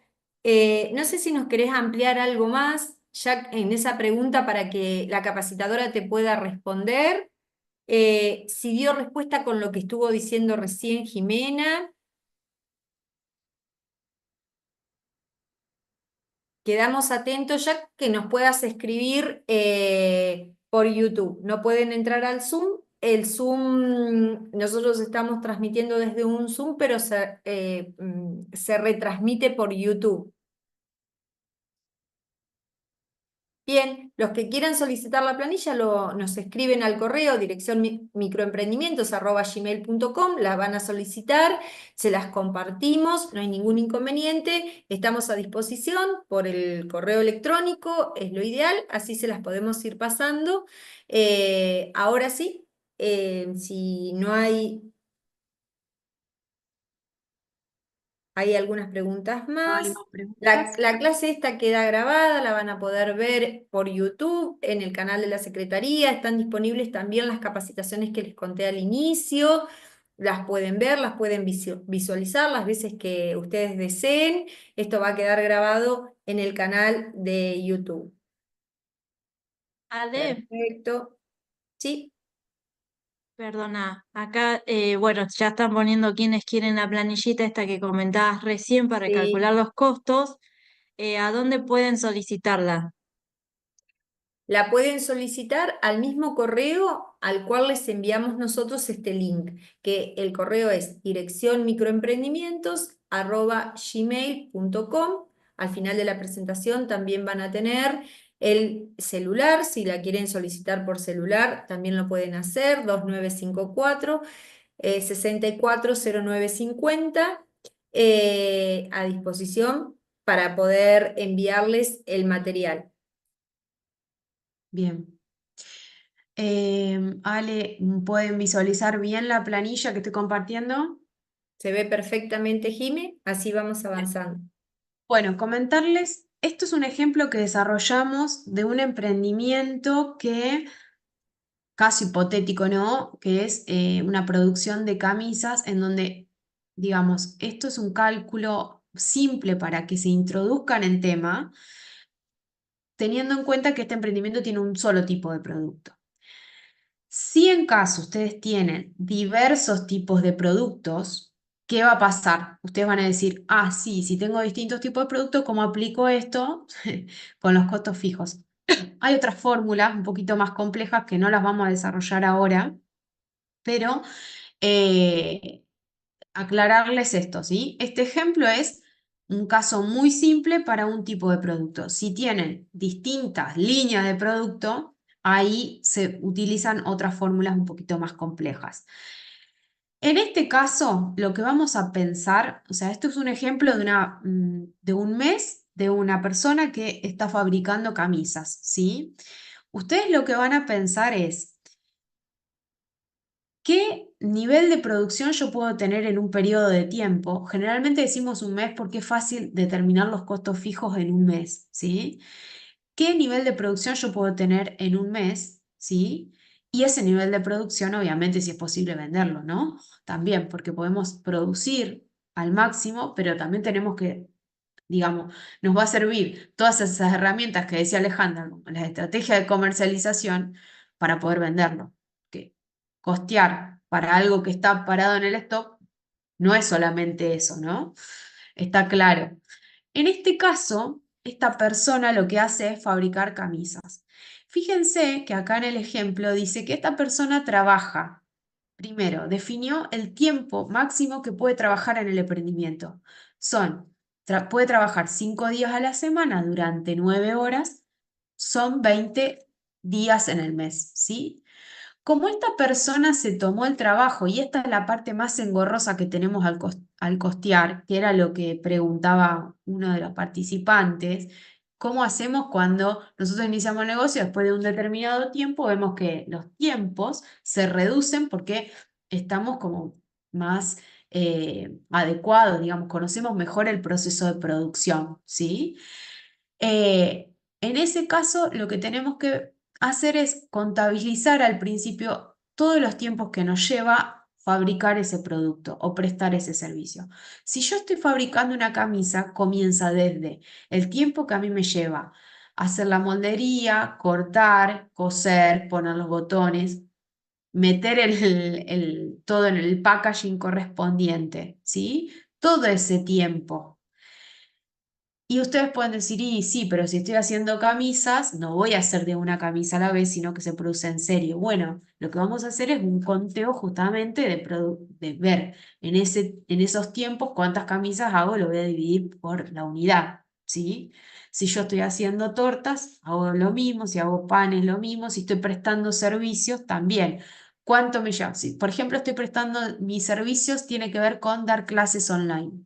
S1: No sé si nos querés ampliar algo más, Jack, en esa pregunta para que la capacitadora te pueda responder. Si dio respuesta con lo que estuvo diciendo recién Jimena. Quedamos atentos ya que nos puedas escribir por YouTube. No pueden entrar al Zoom. El Zoom, nosotros estamos transmitiendo desde un Zoom, pero se retransmite por YouTube. Bien, los que quieran solicitar la planilla nos escriben al correo dirección microemprendimientos@gmail.com, la van a solicitar, se las compartimos, no hay ningún inconveniente, estamos a disposición por el correo electrónico, es lo ideal, así se las podemos ir pasando. Ahora sí, si no hay algunas preguntas
S2: ¿No hay
S1: más.
S2: más
S1: La,
S2: preguntas?
S1: la clase esta queda grabada, la van a poder ver por YouTube, en el canal de la Secretaría. Están disponibles también las capacitaciones que les conté al inicio. Las pueden ver, las pueden visualizar las veces que ustedes deseen. Esto va a quedar grabado en el canal de YouTube.
S3: Ade,
S1: Perfecto. Sí,
S3: perdona, acá, bueno, ya están poniendo quienes quieren la planillita esta que comentabas recién para calcular
S1: sí.
S3: los costos. ¿A dónde pueden solicitarla?
S1: La pueden solicitar al mismo correo al cual les enviamos nosotros este link, que el correo es direccionmicroemprendimientos@gmail.com. Al final de la presentación también van a tener el celular, si la quieren solicitar por celular, también lo pueden hacer, 2954 640950, a disposición para poder enviarles el material.
S2: Bien. Ale, ¿pueden visualizar bien la planilla que estoy compartiendo?
S1: ¿Se ve perfectamente, Jime? Así vamos avanzando.
S2: Bueno, comentarles, esto es un ejemplo que desarrollamos de un emprendimiento que, caso hipotético, ¿no? Que es una producción de camisas en donde, digamos, esto es un cálculo simple para que se introduzcan en tema, teniendo en cuenta que este emprendimiento tiene un solo tipo de producto. Si en caso ustedes tienen diversos tipos de productos, ¿qué va a pasar? Ustedes van a decir, ah, sí, si tengo distintos tipos de productos, ¿cómo aplico esto con los costos fijos? Hay otras fórmulas un poquito más complejas que no las vamos a desarrollar ahora, pero eh, aclararles esto, ¿sí? Este ejemplo es un caso muy simple para un tipo de producto. Si tienen distintas líneas de producto, ahí se utilizan otras fórmulas un poquito más complejas. En este caso, lo que vamos a pensar, o sea, esto es un ejemplo de un mes de una persona que está fabricando camisas, ¿sí? Ustedes lo que van a pensar es, ¿qué nivel de producción yo puedo tener en un periodo de tiempo? Generalmente decimos un mes porque es fácil determinar los costos fijos en un mes, ¿sí? ¿Qué nivel de producción yo puedo tener en un mes? ¿Sí? Y ese nivel de producción, obviamente, si es posible venderlo, ¿no? También, porque podemos producir al máximo, pero también tenemos que, digamos, nos va a servir todas esas herramientas que decía Alejandra, como las estrategias de comercialización, para poder venderlo. Que costear para algo que está parado en el stock no es solamente eso, ¿no? Está claro. En este caso, esta persona lo que hace es fabricar camisas. Fíjense que acá en el ejemplo dice que esta persona trabaja. Primero, definió el tiempo máximo que puede trabajar en el emprendimiento. Puede trabajar 5 días a la semana durante 9 horas, son 20 días en el mes, ¿sí? Como esta persona se tomó el trabajo, y esta es la parte más engorrosa que tenemos al costear, que era lo que preguntaba uno de los participantes, ¿cómo hacemos cuando nosotros iniciamos el negocio? Después de un determinado tiempo, vemos que los tiempos se reducen porque estamos como más adecuados, digamos, conocemos mejor el proceso de producción, ¿sí? En ese caso, lo que tenemos que hacer es contabilizar al principio todos los tiempos que nos lleva fabricar ese producto o prestar ese servicio. Si yo estoy fabricando una camisa, comienza desde el tiempo que a mí me lleva hacer la moldería, cortar, coser, poner los botones, meter todo en el packaging correspondiente, ¿sí? Todo ese tiempo. Y ustedes pueden decir, y sí, pero si estoy haciendo camisas, no voy a hacer de una camisa a la vez, sino que se produce en serie. Bueno, lo que vamos a hacer es un conteo justamente de ver en esos tiempos cuántas camisas hago, lo voy a dividir por la unidad, ¿sí? Si yo estoy haciendo tortas, hago lo mismo, si hago panes, lo mismo, si estoy prestando servicios, también. ¿Cuánto me lleva? Si, por ejemplo, estoy prestando mis servicios, tiene que ver con dar clases online.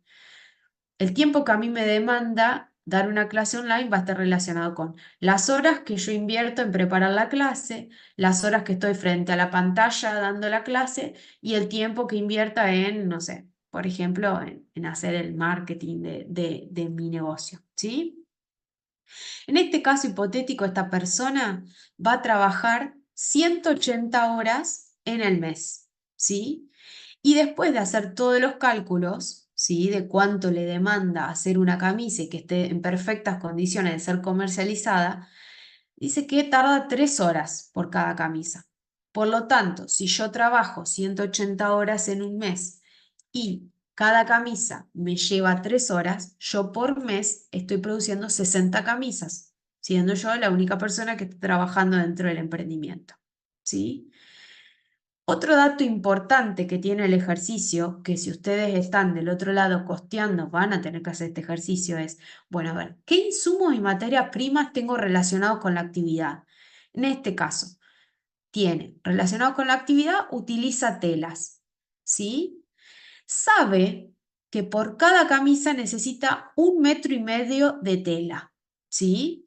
S2: El tiempo que a mí me demanda dar una clase online va a estar relacionado con las horas que yo invierto en preparar la clase, las horas que estoy frente a la pantalla dando la clase y el tiempo que invierta en, no sé, por ejemplo, en hacer el marketing de mi negocio, ¿sí? En este caso hipotético, esta persona va a trabajar 180 horas en el mes, ¿sí? Y después de hacer todos los cálculos, ¿sí? De cuánto le demanda hacer una camisa y que esté en perfectas condiciones de ser comercializada, Dice que tarda 3 horas por cada camisa. Por lo tanto, si yo trabajo 180 horas en un mes y cada camisa me lleva 3 horas, yo por mes estoy produciendo 60 camisas, siendo yo la única persona que está trabajando dentro del emprendimiento. ¿Sí? Otro dato importante que tiene el ejercicio, que si ustedes están del otro lado costeando, van a tener que hacer este ejercicio, es, bueno, a ver, ¿qué insumos y materias primas tengo relacionados con la actividad? En este caso, tiene relacionado con la actividad, utiliza telas, ¿sí? Sabe que por cada camisa necesita 1,5 metros de tela, ¿sí?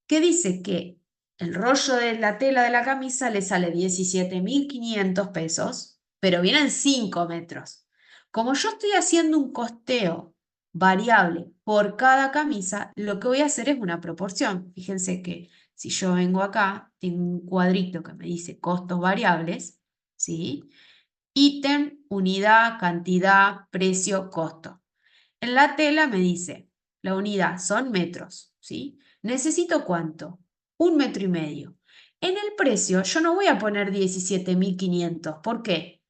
S2: Que dice que el rollo de la tela de la camisa le sale 17.500 pesos, pero vienen 5 metros. Como yo estoy haciendo un costeo variable por cada camisa, lo que voy a hacer es una proporción. Fíjense que si yo vengo acá, tengo un cuadrito que me dice costos variables, ¿sí? Ítem, unidad, cantidad, precio, costo. En la tela me dice, la unidad son metros, ¿sí? ¿Necesito cuánto? 1,5 metros. En el precio yo no voy a poner 17.500. ¿Por qué?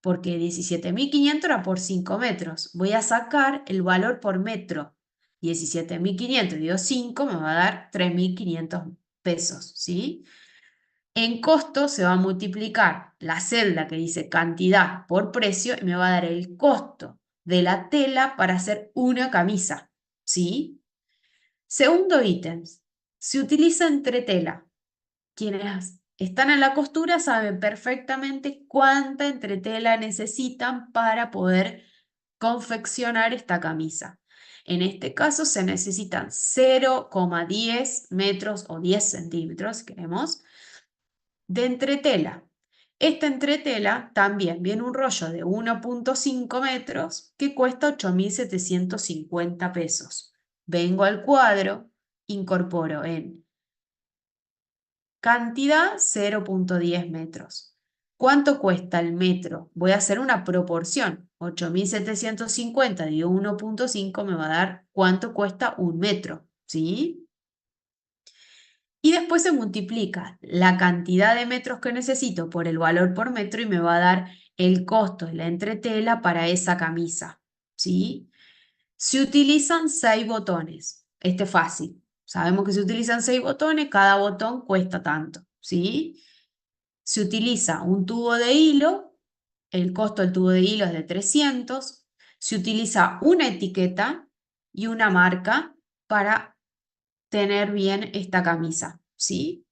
S2: Porque 17.500 era por 5 metros. Voy a sacar el valor por metro. 17.500 digo 5 me va a dar 3.500 pesos, ¿sí? En costo se va a multiplicar la celda que dice cantidad por precio y me va a dar el costo de la tela para hacer una camisa, ¿sí? Segundo ítem, se utiliza entretela. Quienes están en la costura saben perfectamente cuánta entretela necesitan para poder confeccionar esta camisa. En este caso se necesitan 0,10 metros o 10 centímetros, si queremos, de entretela. Esta entretela también viene un rollo de 1,5 metros que cuesta 8.750 pesos. Vengo al cuadro, incorporo en cantidad 0,10 metros. ¿Cuánto cuesta el metro? Voy a hacer una proporción. 8.750 dividido 1,5 me va a dar cuánto cuesta un metro, ¿sí? Y después se multiplica la cantidad de metros que necesito por el valor por metro y me va a dar el costo de la entretela para esa camisa, ¿sí? Se utilizan 6 botones. Este es fácil. Sabemos que se utilizan 6 botones, cada botón cuesta tanto, ¿sí? Se utiliza un tubo de hilo, el costo del tubo de hilo es de 300. Se utiliza una etiqueta y una marca para tener bien esta camisa, ¿sí?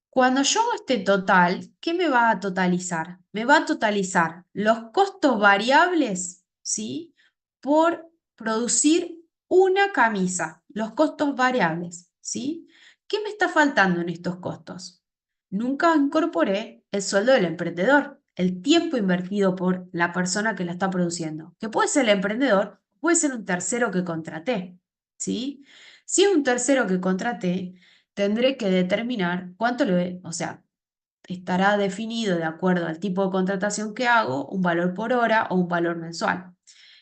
S2: Cuando yo hago este total, ¿qué me va a totalizar? Me va a totalizar los costos variables, ¿sí? Por producir una camisa, los costos variables, ¿sí? ¿Qué me está faltando en estos costos? Nunca incorporé el sueldo del emprendedor, el tiempo invertido por la persona que la está produciendo, que puede ser el emprendedor, puede ser un tercero que contraté, ¿sí? Si es un tercero que contraté, tendré que determinar cuánto o sea, estará definido de acuerdo al tipo de contratación que hago, un valor por hora o un valor mensual.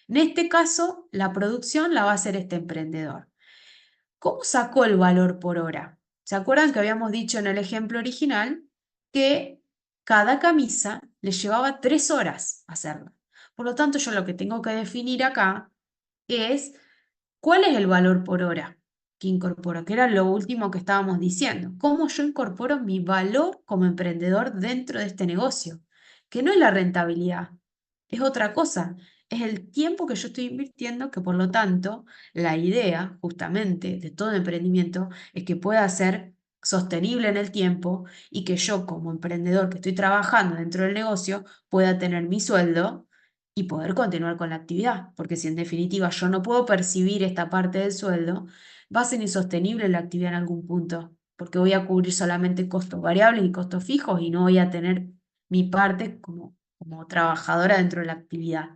S2: En este caso, la producción la va a hacer este emprendedor. ¿Cómo sacó el valor por hora? ¿Se acuerdan que habíamos dicho en el ejemplo original que cada camisa le llevaba 3 horas hacerla? Por lo tanto, yo lo que tengo que definir acá es cuál es el valor por hora que incorporo, que era lo último que estábamos diciendo. ¿Cómo yo incorporo mi valor como emprendedor dentro de este negocio? Que no es la rentabilidad, es otra cosa. Es el tiempo que yo estoy invirtiendo, que por lo tanto, la idea justamente de todo emprendimiento es que pueda ser sostenible en el tiempo y que yo como emprendedor que estoy trabajando dentro del negocio pueda tener mi sueldo y poder continuar con la actividad, porque si en definitiva yo no puedo percibir esta parte del sueldo, va a ser insostenible la actividad en algún punto, porque voy a cubrir solamente costos variables y costos fijos y no voy a tener mi parte como trabajadora dentro de la actividad.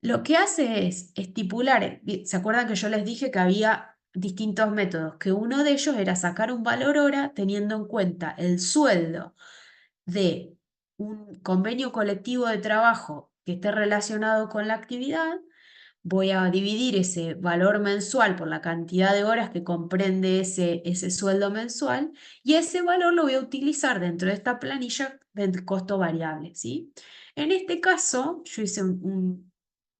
S2: Lo que hace es estipular, ¿se acuerdan que yo les dije que había distintos métodos? Que uno de ellos era sacar un valor hora teniendo en cuenta el sueldo de un convenio colectivo de trabajo que esté relacionado con la actividad, voy a dividir ese valor mensual por la cantidad de horas que comprende ese sueldo mensual y ese valor lo voy a utilizar dentro de esta planilla del costo variable, ¿sí? En este caso, yo hice un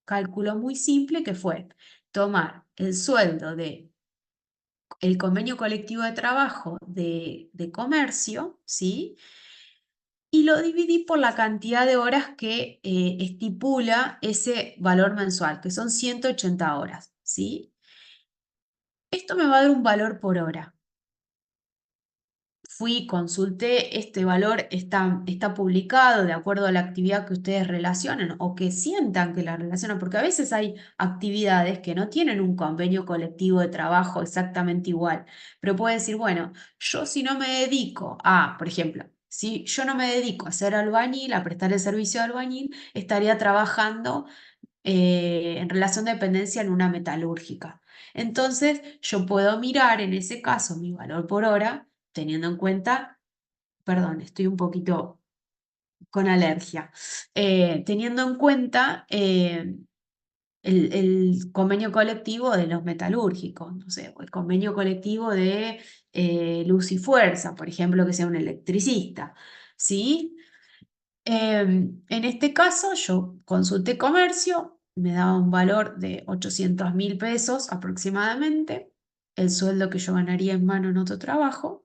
S2: cálculo muy simple que fue tomar el sueldo de el convenio colectivo de trabajo de comercio, ¿sí? Y lo dividí por la cantidad de horas que estipula ese valor mensual, que son 180 horas, ¿sí? Esto me va a dar un valor por hora. Fui, consulté, este valor está publicado de acuerdo a la actividad que ustedes relacionen o que sientan que la relacionan, porque a veces hay actividades que no tienen un convenio colectivo de trabajo exactamente igual, pero puede decir, bueno, yo si no me dedico a, por ejemplo, si yo no me dedico a ser albañil, a prestar el servicio de albañil, estaría trabajando en relación de dependencia en una metalúrgica. Entonces, yo puedo mirar en ese caso mi valor por hora, teniendo en cuenta, perdón, estoy un poquito con alergia, teniendo en cuenta el convenio colectivo de los metalúrgicos, no sé, o el convenio colectivo de Luz y Fuerza, por ejemplo, que sea un electricista, ¿sí? En este caso, yo consulté comercio, me daba un valor de 800.000 pesos aproximadamente, el sueldo que yo ganaría en mano en otro trabajo,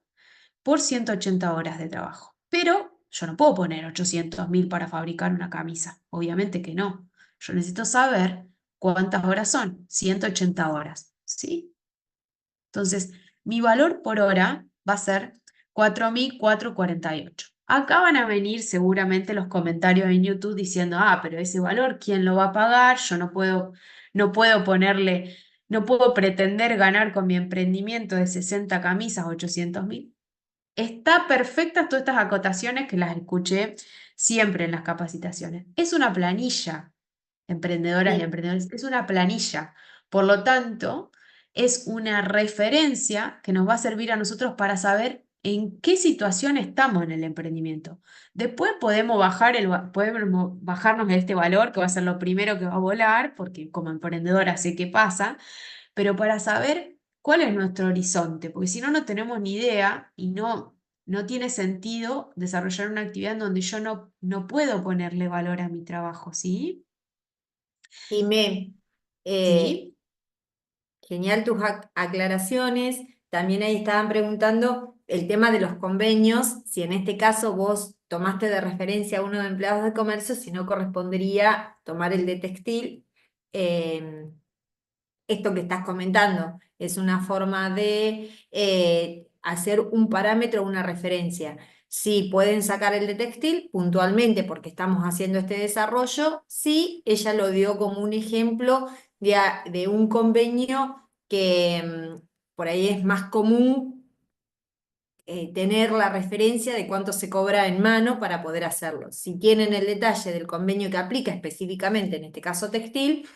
S2: por 180 horas de trabajo. Pero yo no puedo poner 800.000 para fabricar una camisa, obviamente que no. Yo necesito saber cuántas horas son, 180 horas, ¿sí? Entonces, mi valor por hora va a ser 4.448. Acá van a venir seguramente los comentarios en YouTube diciendo, ah, pero ese valor, ¿quién lo va a pagar? Yo no puedo ponerle, no puedo pretender ganar con mi emprendimiento de 60 camisas 800.000. Está perfectas todas estas acotaciones que las escuché siempre en las capacitaciones. Es una planilla, emprendedoras y
S1: Sí.
S2: emprendedores, es una planilla. Por lo tanto, es una referencia que nos va a servir a nosotros para saber en qué situación estamos en el emprendimiento. Después podemos bajarnos de este valor, que va a ser lo primero que va a volar, porque como emprendedora sé qué pasa, pero para saber cuál es nuestro horizonte, porque si no, no tenemos ni idea y no tiene sentido desarrollar una actividad en donde yo no puedo ponerle valor a mi trabajo, ¿sí?
S1: Jimé, eh,
S2: ¿Sí?
S1: genial tus aclaraciones. También ahí estaban preguntando el tema de los convenios, si en este caso vos tomaste de referencia a uno de empleados de comercio, si no correspondería tomar el de textil. Eh, Esto que estás comentando es una forma de hacer un parámetro, una referencia. Si pueden sacar el de textil puntualmente porque estamos haciendo este desarrollo, sí, ella lo dio como un ejemplo de un convenio que por ahí es más común tener la referencia de cuánto se cobra en mano para poder hacerlo. Si tienen el detalle del convenio que aplica específicamente, en este caso textil,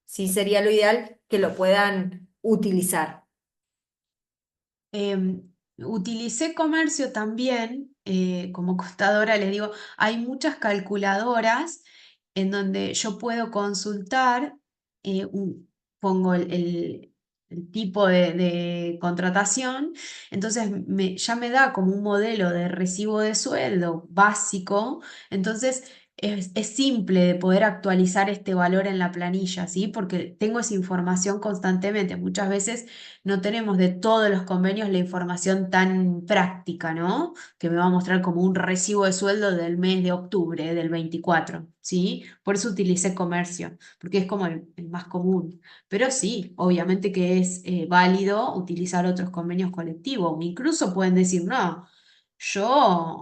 S1: sí sería lo ideal que lo puedan utilizar.
S2: Utilicé comercio también, como contadora, les digo, hay muchas calculadoras en donde yo puedo consultar, pongo el tipo de contratación, entonces ya me da como un modelo de recibo de sueldo básico, entonces es simple de poder actualizar este valor en la planilla, ¿sí? Porque tengo esa información constantemente. Muchas veces no tenemos de todos los convenios la información tan práctica, ¿no? Que me va a mostrar como un recibo de sueldo del mes de octubre del 24, ¿sí? Por eso utilicé comercio, porque es como el más común. Pero sí, obviamente que es válido utilizar otros convenios colectivos. Incluso pueden decir, no.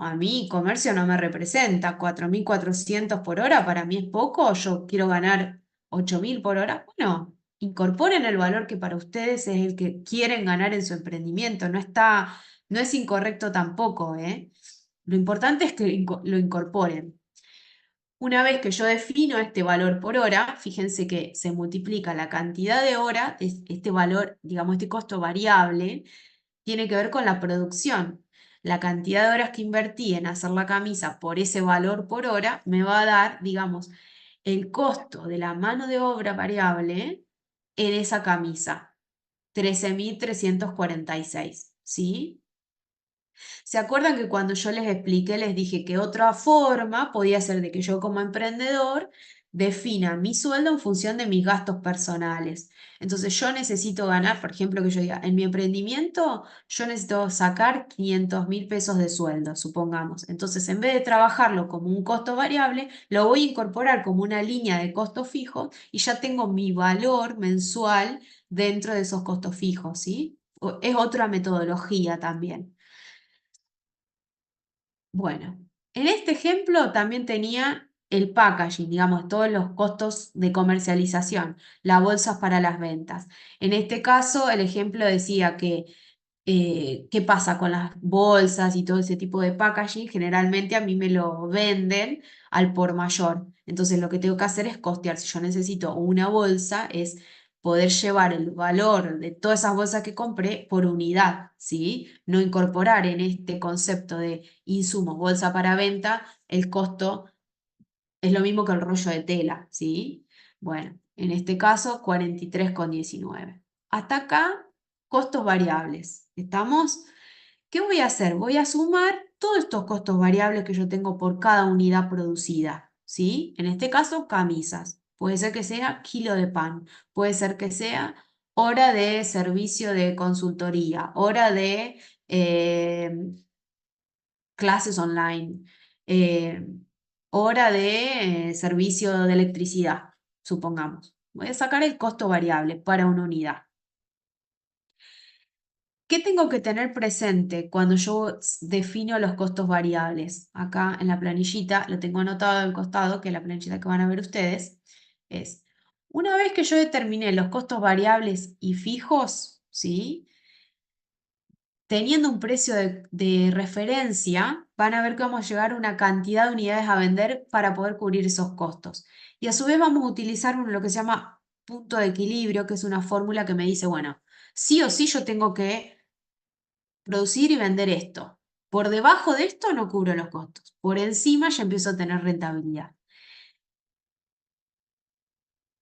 S2: A mí comercio no me representa, 4.400 por hora para mí es poco, yo quiero ganar 8.000 por hora. Bueno, incorporen el valor que para ustedes es el que quieren ganar en su emprendimiento, no es incorrecto tampoco, ¿eh? Lo importante es que lo incorporen. Una vez que yo defino este valor por hora, fíjense que se multiplica la cantidad de horas, este valor, digamos, este costo variable, tiene que ver con la producción. La cantidad de horas que invertí en hacer la camisa por ese valor por hora me va a dar, digamos, el costo de la mano de obra variable en esa camisa, 13.346, ¿sí? ¿Se acuerdan que cuando yo les expliqué, les dije que otra forma podía ser de que yo como emprendedor defina mi sueldo en función de mis gastos personales? Entonces yo necesito ganar, por ejemplo, que yo diga, en mi emprendimiento yo necesito sacar 500.000 pesos de sueldo, supongamos. Entonces en vez de trabajarlo como un costo variable, lo voy a incorporar como una línea de costo fijo y ya tengo mi valor mensual dentro de esos costos fijos, ¿sí? Es otra metodología también. Bueno, en este ejemplo también tenía el packaging, digamos, todos los costos de comercialización, las bolsas para las ventas. En este caso, el ejemplo decía que qué pasa con las bolsas y todo ese tipo de packaging. Generalmente a mí me lo venden al por mayor. Entonces lo que tengo que hacer es costear. Si yo necesito una bolsa, es poder llevar el valor de todas esas bolsas que compré por unidad, ¿sí? No incorporar en este concepto de insumos, bolsa para venta, el costo es lo mismo que el rollo de tela, ¿sí? Bueno, en este caso 43,19. Hasta acá, costos variables. ¿Estamos? ¿Qué voy a hacer? Voy a sumar todos estos costos variables que yo tengo por cada unidad producida, ¿sí? En este caso, camisas. Puede ser que sea kilo de pan, puede ser que sea hora de servicio de consultoría, hora de clases online, eh, hora de servicio de electricidad, supongamos. Voy a sacar el costo variable para una unidad. ¿Qué tengo que tener presente cuando yo defino los costos variables? Acá en la planillita, lo tengo anotado al costado, que es la planillita que van a ver ustedes, es, una vez que yo determiné los costos variables y fijos, ¿sí? Teniendo un precio de referencia, van a ver que vamos a llegar a una cantidad de unidades a vender para poder cubrir esos costos. Y a su vez vamos a utilizar lo que se llama punto de equilibrio, que es una fórmula que me dice, bueno, sí o sí yo tengo que producir y vender esto. Por debajo de esto no cubro los costos. Por encima ya empiezo a tener rentabilidad.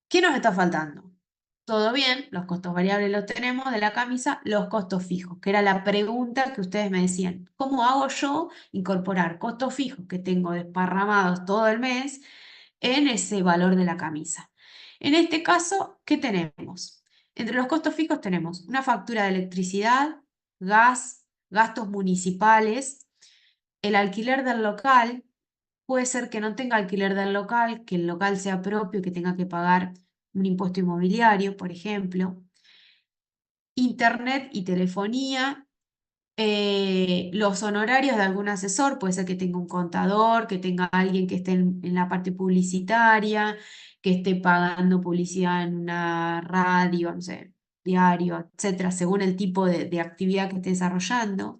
S2: ¿Qué nos está faltando? Todo bien, los costos variables los tenemos de la camisa, los costos fijos, que era la pregunta que ustedes me decían. ¿Cómo hago yo incorporar costos fijos que tengo desparramados todo el mes en ese valor de la camisa? En este caso, ¿qué tenemos? Entre los costos fijos tenemos una factura de electricidad, gas, gastos municipales, el alquiler del local. Puede ser que no tenga alquiler del local, que el local sea propio y que tenga que pagar un impuesto inmobiliario, por ejemplo. Internet y telefonía. Los honorarios de algún asesor, puede ser que tenga un contador, que tenga alguien que esté en la parte publicitaria, que esté pagando publicidad en una radio, no sé, diario, etcétera, según el tipo de actividad que esté desarrollando.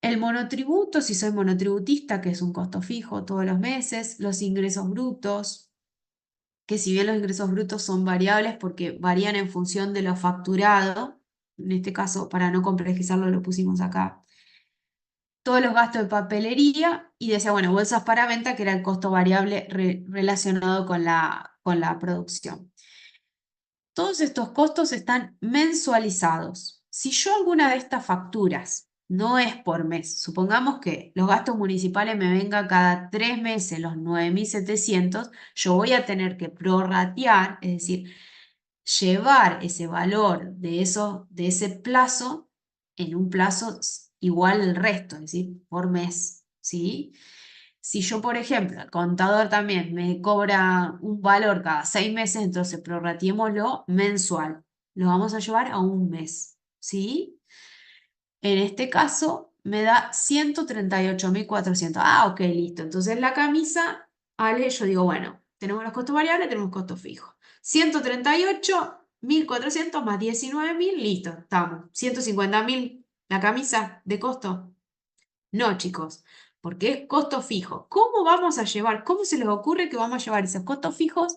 S2: El monotributo, si soy monotributista, que es un costo fijo todos los meses. Los ingresos brutos, que si bien los ingresos brutos son variables porque varían en función de lo facturado, en este caso, para no complejizarlo, lo pusimos acá. Todos los gastos de papelería y decía, bueno, bolsas para venta, que era el costo variable relacionado con la producción. Todos estos costos están mensualizados. Si yo alguna de estas facturas no es por mes, supongamos que los gastos municipales me vengan cada 3 meses los 9.700, yo voy a tener que prorratear, es decir, llevar ese valor de ese plazo en un plazo igual al resto, es decir, por mes, ¿sí? Si yo, por ejemplo, el contador también me cobra un valor cada 6 meses, entonces prorratiémoslo mensual. Lo vamos a llevar a un mes, ¿sí? En este caso me da 138.400. Ah, ok, listo. Entonces la camisa, Ale, yo digo, bueno, tenemos los costos variables, tenemos costos fijos. 138.400 más 19.000, listo, estamos. 150.000 la camisa de costo. No, chicos, porque es costo fijo. ¿Cómo vamos a llevar? ¿Cómo se les ocurre que vamos a llevar esos costos fijos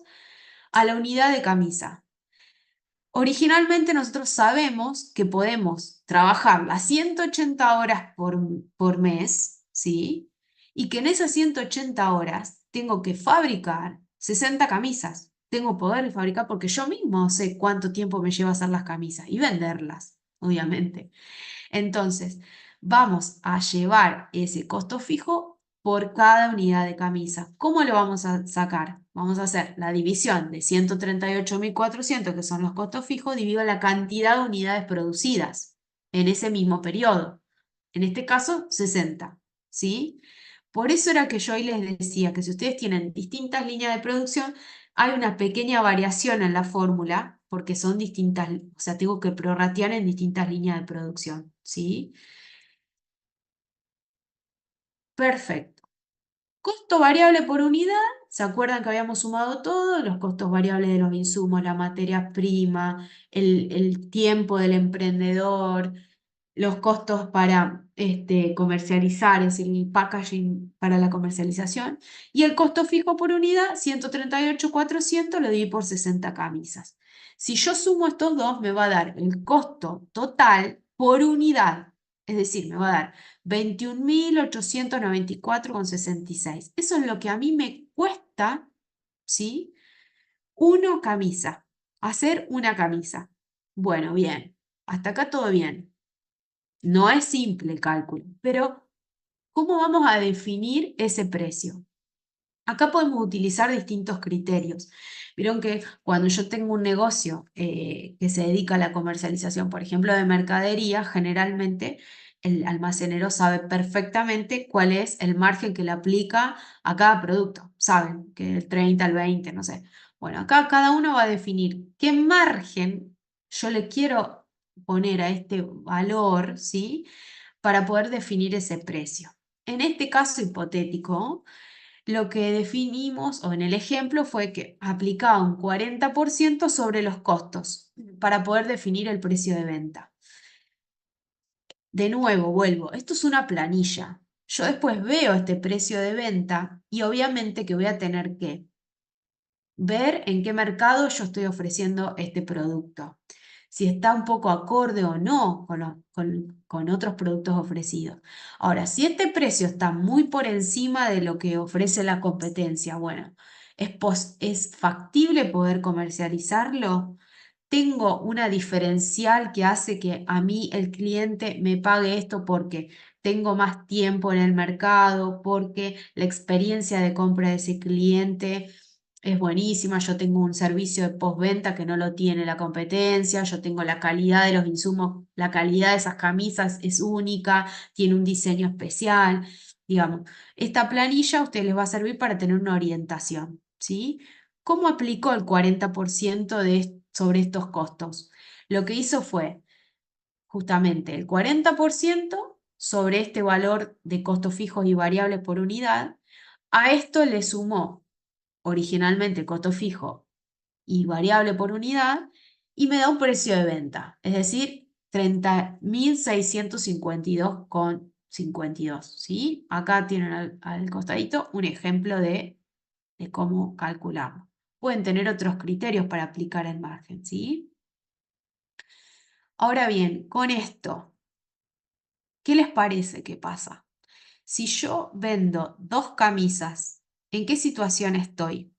S2: a la unidad de camisa? Originalmente nosotros sabemos que podemos trabajar las 180 horas por mes, ¿sí? Y que en esas 180 horas tengo que fabricar 60 camisas. Tengo poder de fabricar porque yo mismo sé cuánto tiempo me lleva hacer las camisas y venderlas, obviamente. Entonces, vamos a llevar ese costo fijo por cada unidad de camisa. ¿Cómo lo vamos a sacar? Vamos a hacer la división de 138.400, que son los costos fijos, dividido la cantidad de unidades producidas en ese mismo periodo. En este caso, 60, ¿sí? Por eso era que yo hoy les decía que si ustedes tienen distintas líneas de producción, hay una pequeña variación en la fórmula, porque son distintas, o sea, tengo que prorratear en distintas líneas de producción, ¿sí? Perfecto. Costo variable por unidad, ¿se acuerdan que habíamos sumado todo? Los costos variables de los insumos, la materia prima, el tiempo del emprendedor, los costos para comercializar, es decir, el packaging para la comercialización, y el costo fijo por unidad, 138.400, lo dividí por 60 camisas. Si yo sumo estos dos, me va a dar el costo total por unidad, es decir, me va a dar 21.894,66. Eso es lo que a mí me cuesta, ¿sí? Una camisa, hacer una camisa. Bueno, bien, hasta acá todo bien. No es simple el cálculo, pero ¿cómo vamos a definir ese precio? Acá podemos utilizar distintos criterios. Vieron que cuando yo tengo un negocio que se dedica a la comercialización, por ejemplo, de mercadería, generalmente el almacenero sabe perfectamente cuál es el margen que le aplica a cada producto. Saben que el 30, el 20, no sé. Bueno, acá cada uno va a definir qué margen yo le quiero poner a este valor, ¿sí? Para poder definir ese precio. En este caso hipotético, lo que definimos, o en el ejemplo, fue que aplicaba un 40% sobre los costos para poder definir el precio de venta. De nuevo, vuelvo, esto es una planilla. Yo después veo este precio de venta y obviamente que voy a tener que ver en qué mercado yo estoy ofreciendo este producto, si está un poco acorde o no con otros productos ofrecidos. Ahora, si este precio está muy por encima de lo que ofrece la competencia, bueno, ¿es factible poder comercializarlo? Tengo una diferencial que hace que a mí el cliente me pague esto porque tengo más tiempo en el mercado, porque la experiencia de compra de ese cliente es buenísima. Yo tengo un servicio de postventa que no lo tiene la competencia, yo tengo la calidad de los insumos, la calidad de esas camisas es única, tiene un diseño especial. Digamos, esta planilla a ustedes les va a servir para tener una orientación, ¿sí? ¿Cómo aplicó el 40% sobre estos costos? Lo que hizo fue justamente el 40% sobre este valor de costos fijos y variables por unidad. A esto le sumó originalmente costo fijo y variable por unidad y me da un precio de venta, es decir, 30.652,52, ¿sí? Acá tienen al costadito un ejemplo de cómo calcularlo. Pueden tener otros criterios para aplicar el margen, ¿sí? Ahora bien, con esto, ¿qué les parece que pasa? Si yo vendo dos camisas, ¿en qué situación estoy?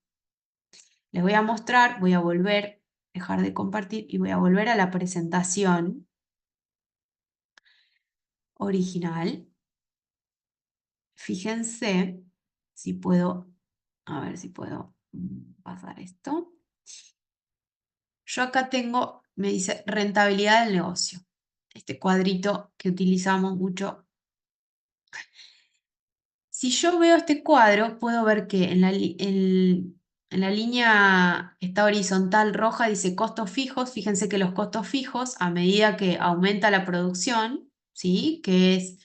S2: Les voy a mostrar, voy a volver, dejar de compartir y voy a volver a la presentación original. Fíjense si puedo, a ver si puedo pasar esto. Yo acá tengo, me dice rentabilidad del negocio. Este cuadrito que utilizamos mucho. Si yo veo este cuadro, puedo ver que en la línea que está horizontal roja dice costos fijos. Fíjense que los costos fijos, a medida que aumenta la producción, ¿sí? Que es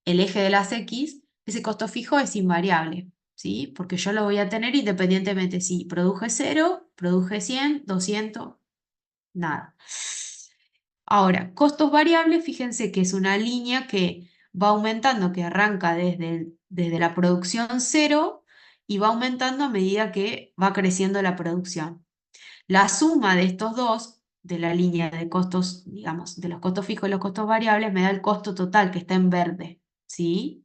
S2: el eje de las X, ese costo fijo es invariable, ¿sí? Porque yo lo voy a tener independientemente si produje 0, produje 100, 200, nada. Ahora, costos variables, fíjense que es una línea que va aumentando, que arranca desde la producción 0 y va aumentando a medida que va creciendo la producción. La suma de estos dos, de la línea de costos, digamos, de los costos fijos y los costos variables, me da el costo total que está en verde, ¿sí?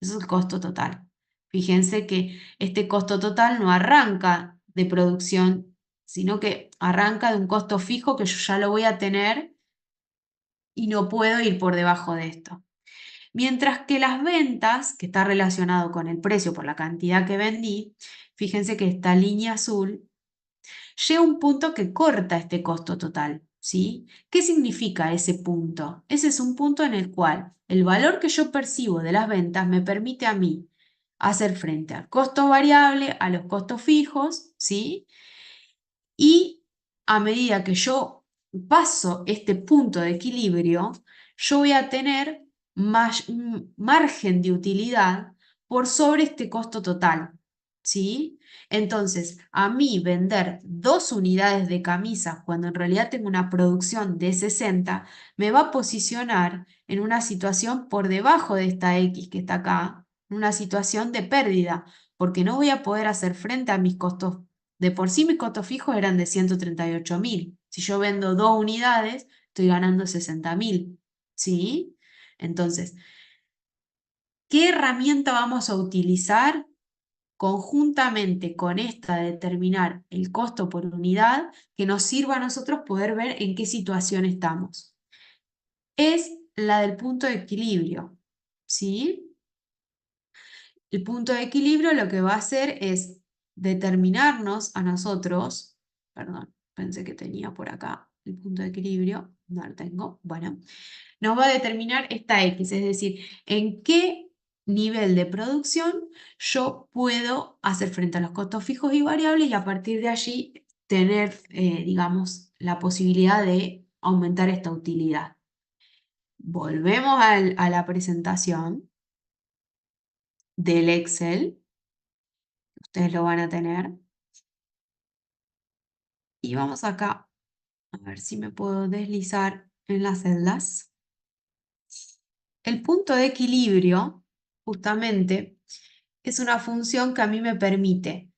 S2: Eso es el costo total. Fíjense que este costo total no arranca de producción, sino que arranca de un costo fijo que yo ya lo voy a tener y no puedo ir por debajo de esto. Mientras que las ventas, que está relacionado con el precio por la cantidad que vendí, fíjense que esta línea azul llega a un punto que corta este costo total, ¿sí? ¿Qué significa ese punto? Ese es un punto en el cual el valor que yo percibo de las ventas me permite a mí hacer frente al costo variable, a los costos fijos, ¿sí? Y a medida que yo paso este punto de equilibrio, yo voy a tener un margen de utilidad por sobre este costo total, ¿sí? Entonces, a mí vender 2 unidades de camisas cuando en realidad tengo una producción de 60, me va a posicionar en una situación por debajo de esta X que está acá, una situación de pérdida, porque no voy a poder hacer frente a mis costos. De por sí mis costos fijos eran de 138.000. Si yo vendo 2 unidades, estoy ganando 60.000, ¿sí? Entonces, ¿qué herramienta vamos a utilizar conjuntamente con esta de determinar el costo por unidad que nos sirva a nosotros poder ver en qué situación estamos? Es la del punto de equilibrio, ¿sí? El punto de equilibrio lo que va a hacer es determinarnos a nosotros, perdón, pensé que tenía por acá el punto de equilibrio, no lo tengo, bueno, nos va a determinar esta X, es decir, en qué nivel de producción yo puedo hacer frente a los costos fijos y variables y a partir de allí tener, digamos, la posibilidad de aumentar esta utilidad. Volvemos a la presentación del Excel. Ustedes lo van a tener. Y vamos acá a ver si me puedo deslizar en las celdas. El punto de equilibrio, justamente, es una función que a mí me permite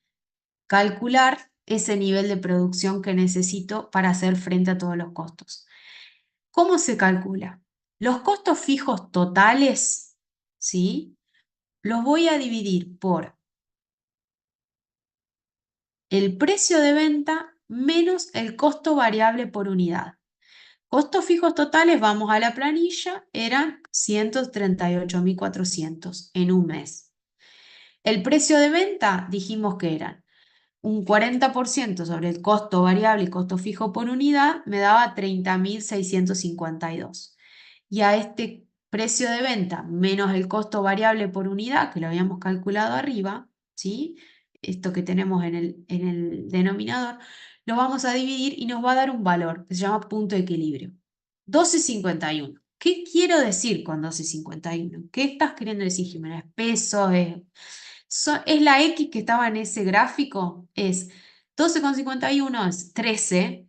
S2: calcular ese nivel de producción que necesito para hacer frente a todos los costos. ¿Cómo se calcula? Los costos fijos totales, ¿sí? Los voy a dividir por el precio de venta menos el costo variable por unidad. Costos fijos totales, vamos a la planilla, eran 138.400 en un mes. El precio de venta dijimos que eran un 40% sobre el costo variable y costo fijo por unidad, me daba 30.652. Y a este precio de venta menos el costo variable por unidad, que lo habíamos calculado arriba, ¿sí? Esto que tenemos en el denominador, lo vamos a dividir y nos va a dar un valor que se llama punto de equilibrio. 12.51. ¿Qué quiero decir con 12.51? ¿Qué estás queriendo decir, Jimena? ¿Es peso? ¿Es la X que estaba en ese gráfico? Es 12.51, es 13.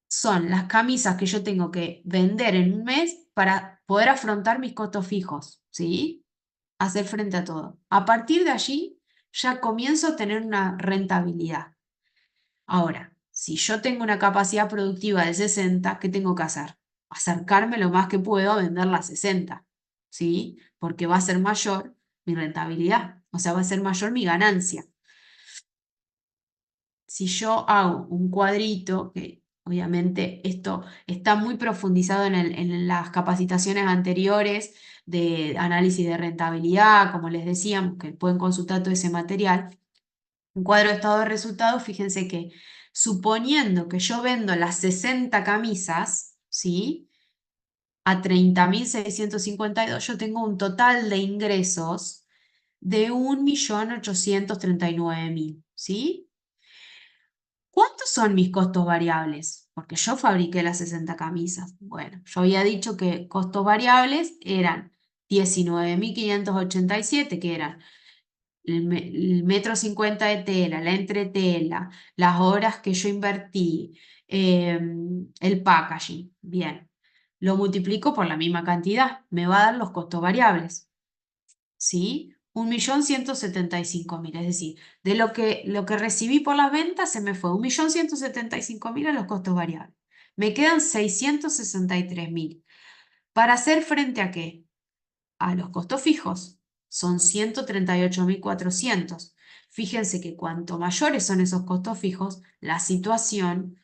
S2: Son las camisas que yo tengo que vender en un mes para poder afrontar mis costos fijos, ¿sí? Hacer frente a todo. A partir de allí ya comienzo a tener una rentabilidad. Ahora, si yo tengo una capacidad productiva de 60, ¿qué tengo que hacer? Acercarme lo más que puedo a vender las 60, ¿sí? Porque va a ser mayor mi rentabilidad, o sea, va a ser mayor mi ganancia. Si yo hago un cuadrito, que obviamente esto está muy profundizado en las capacitaciones anteriores de análisis de rentabilidad, como les decíamos, que pueden consultar todo ese material. Un cuadro de estado de resultados, fíjense que suponiendo que yo vendo las 60 camisas, ¿sí? A 30.652, yo tengo un total de ingresos de 1.839.000, ¿sí? ¿Cuántos son mis costos variables? Porque yo fabriqué las 60 camisas. Bueno, yo había dicho que costos variables eran 19.587, que eran el metro 50 de tela, la entretela, las horas que yo invertí, el packaging. Bien, lo multiplico por la misma cantidad, me va a dar los costos variables, ¿sí? 1.175.000, es decir, de lo que recibí por las ventas se me fue 1.175.000 a los costos variables. Me quedan 663.000. ¿Para hacer frente a qué? A los costos fijos. son 138.400. Fíjense que cuanto mayores son esos costos fijos, la situación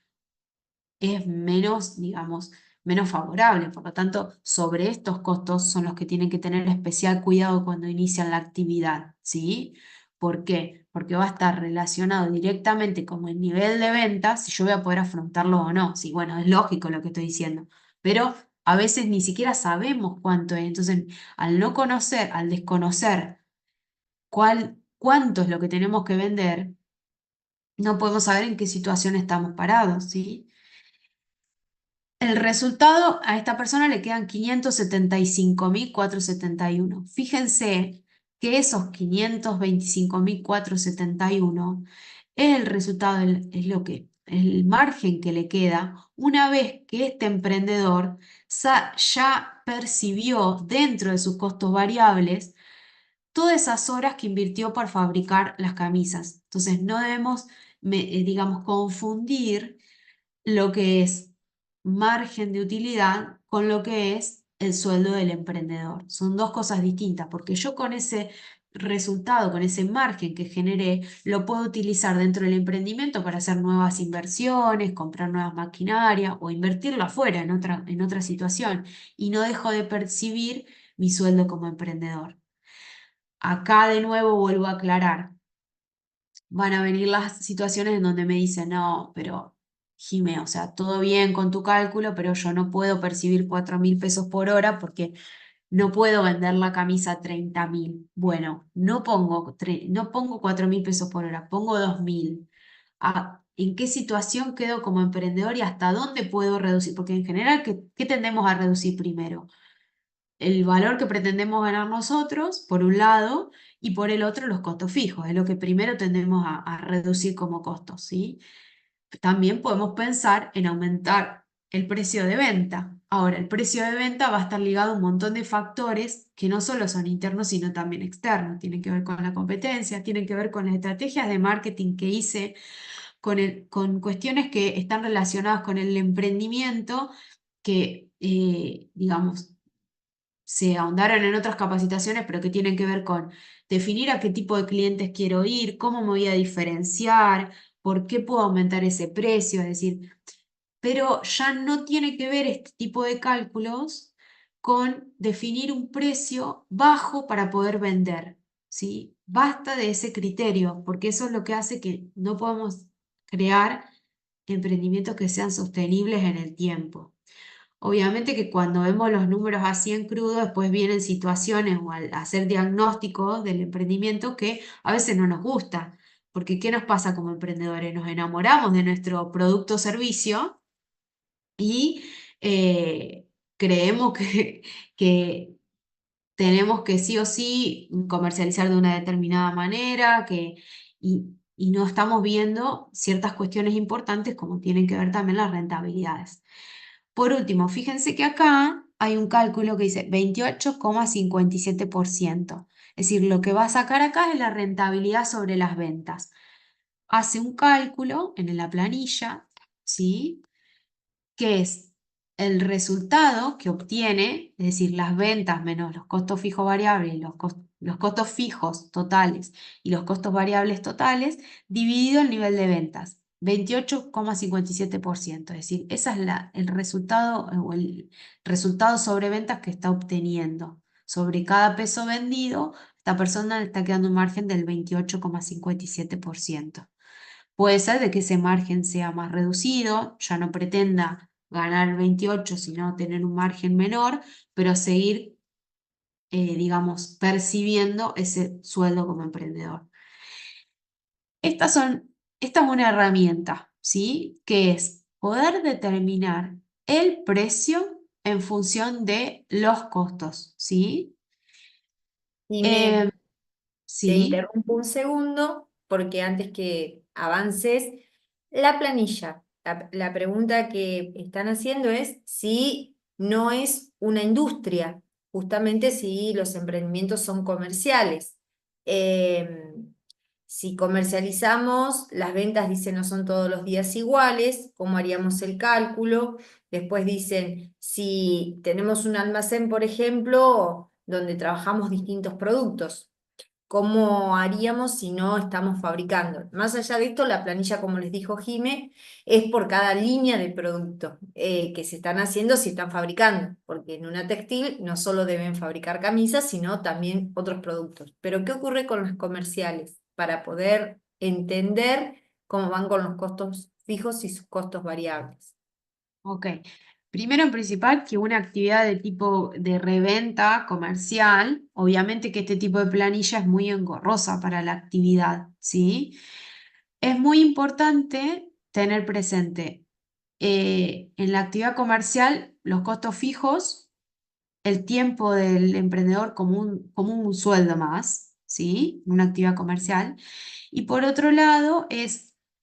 S2: es menos, digamos, menos favorable. Por lo tanto, sobre estos costos son los que tienen que tener especial cuidado cuando inician la actividad, ¿sí? ¿Por qué? Porque va a estar relacionado directamente con el nivel de ventas, si yo voy a poder afrontarlo o no. Sí, bueno, es lógico lo que estoy diciendo, pero a veces ni siquiera sabemos cuánto es. Entonces, al no conocer, al desconocer cuánto es lo que tenemos que vender, no podemos saber en qué situación estamos parados, ¿sí? El resultado, a esta persona le quedan 575.471. Fíjense que esos 525.471 es el resultado, es lo que, el margen que le queda una vez que este emprendedor ya percibió dentro de sus costos variables todas esas horas que invirtió para fabricar las camisas. Entonces no debemos, digamos, confundir lo que es margen de utilidad con lo que es el sueldo del emprendedor. Son dos cosas distintas, porque yo con ese resultado, con ese margen que generé, lo puedo utilizar dentro del emprendimiento para hacer nuevas inversiones, comprar nuevas maquinarias o invertirlo afuera en otra situación y no dejo de percibir mi sueldo como emprendedor. Acá de nuevo vuelvo a aclarar, van a venir las situaciones en donde me dicen, no, pero Jime, o sea, todo bien con tu cálculo, pero yo no puedo percibir 4.000 pesos por hora porque no puedo vender la camisa a 30.000. Bueno, no pongo 4.000 pesos por hora, pongo 2.000. ¿En qué situación quedo como emprendedor y hasta dónde puedo reducir? Porque en general, ¿qué tendemos a reducir primero? El valor que pretendemos ganar nosotros, por un lado, y por el otro los costos fijos, es lo que primero tendemos a reducir como costos, ¿sí? También podemos pensar en aumentar el precio de venta. Ahora, el precio de venta va a estar ligado a un montón de factores que no solo son internos, sino también externos. Tienen que ver con la competencia, tienen que ver con las estrategias de marketing que hice, con cuestiones que están relacionadas con el emprendimiento, que, digamos, se ahondaron en otras capacitaciones, pero que tienen que ver con definir a qué tipo de clientes quiero ir, cómo me voy a diferenciar, por qué puedo aumentar ese precio, es decir, pero ya no tiene que ver este tipo de cálculos con definir un precio bajo para poder vender, ¿sí? Basta de ese criterio, porque eso es lo que hace que no podamos crear emprendimientos que sean sostenibles en el tiempo. Obviamente que cuando vemos los números así en crudo, después vienen situaciones o al hacer diagnósticos del emprendimiento que a veces no nos gusta, porque ¿qué nos pasa como emprendedores? Nos enamoramos de nuestro producto o servicio y creemos que tenemos que sí o sí comercializar de una determinada manera, y no estamos viendo ciertas cuestiones importantes como tienen que ver también las rentabilidades. Por último, fíjense que acá hay un cálculo que dice 28,57%. Es decir, lo que va a sacar acá es la rentabilidad sobre las ventas. Hace un cálculo en la planilla, ¿sí? Que es el resultado que obtiene, es decir, las ventas menos los costos fijos variables, los costos fijos totales y los costos variables totales, dividido el nivel de ventas, 28,57%. Es decir, ese es el resultado o el resultado sobre ventas que está obteniendo. Sobre cada peso vendido, esta persona le está quedando un margen del 28,57%. Puede ser de que ese margen sea más reducido, ya no pretenda ganar 28, sino tener un margen menor, pero seguir, digamos, percibiendo ese sueldo como emprendedor. Esta es una herramienta, ¿sí? Que es poder determinar el precio en función de los costos, ¿sí?
S1: Y
S2: Em,
S1: te
S2: sí.
S1: interrumpo un segundo, porque antes que avances, la planilla, la pregunta que están haciendo es si no es una industria, justamente si los emprendimientos son comerciales. Si comercializamos, las ventas dicen no son todos los días iguales, ¿cómo haríamos el cálculo? Después dicen, si tenemos un almacén, por ejemplo, donde trabajamos distintos productos. ¿Cómo haríamos si no estamos fabricando? Más allá de esto, la planilla, como les dijo Jime, es por cada línea de producto que se están haciendo, si están fabricando, porque en una textil no solo deben fabricar camisas, sino también otros productos. Pero ¿qué ocurre con los comerciales? Para poder entender cómo van con los costos fijos y sus costos variables.
S2: Ok. Primero en principal que una actividad de tipo de reventa comercial, obviamente que este tipo de planilla es muy engorrosa para la actividad, ¿sí? Es muy importante tener presente en la actividad comercial los costos fijos, el tiempo del emprendedor como un sueldo más, ¿sí? Una actividad comercial. Y por otro lado,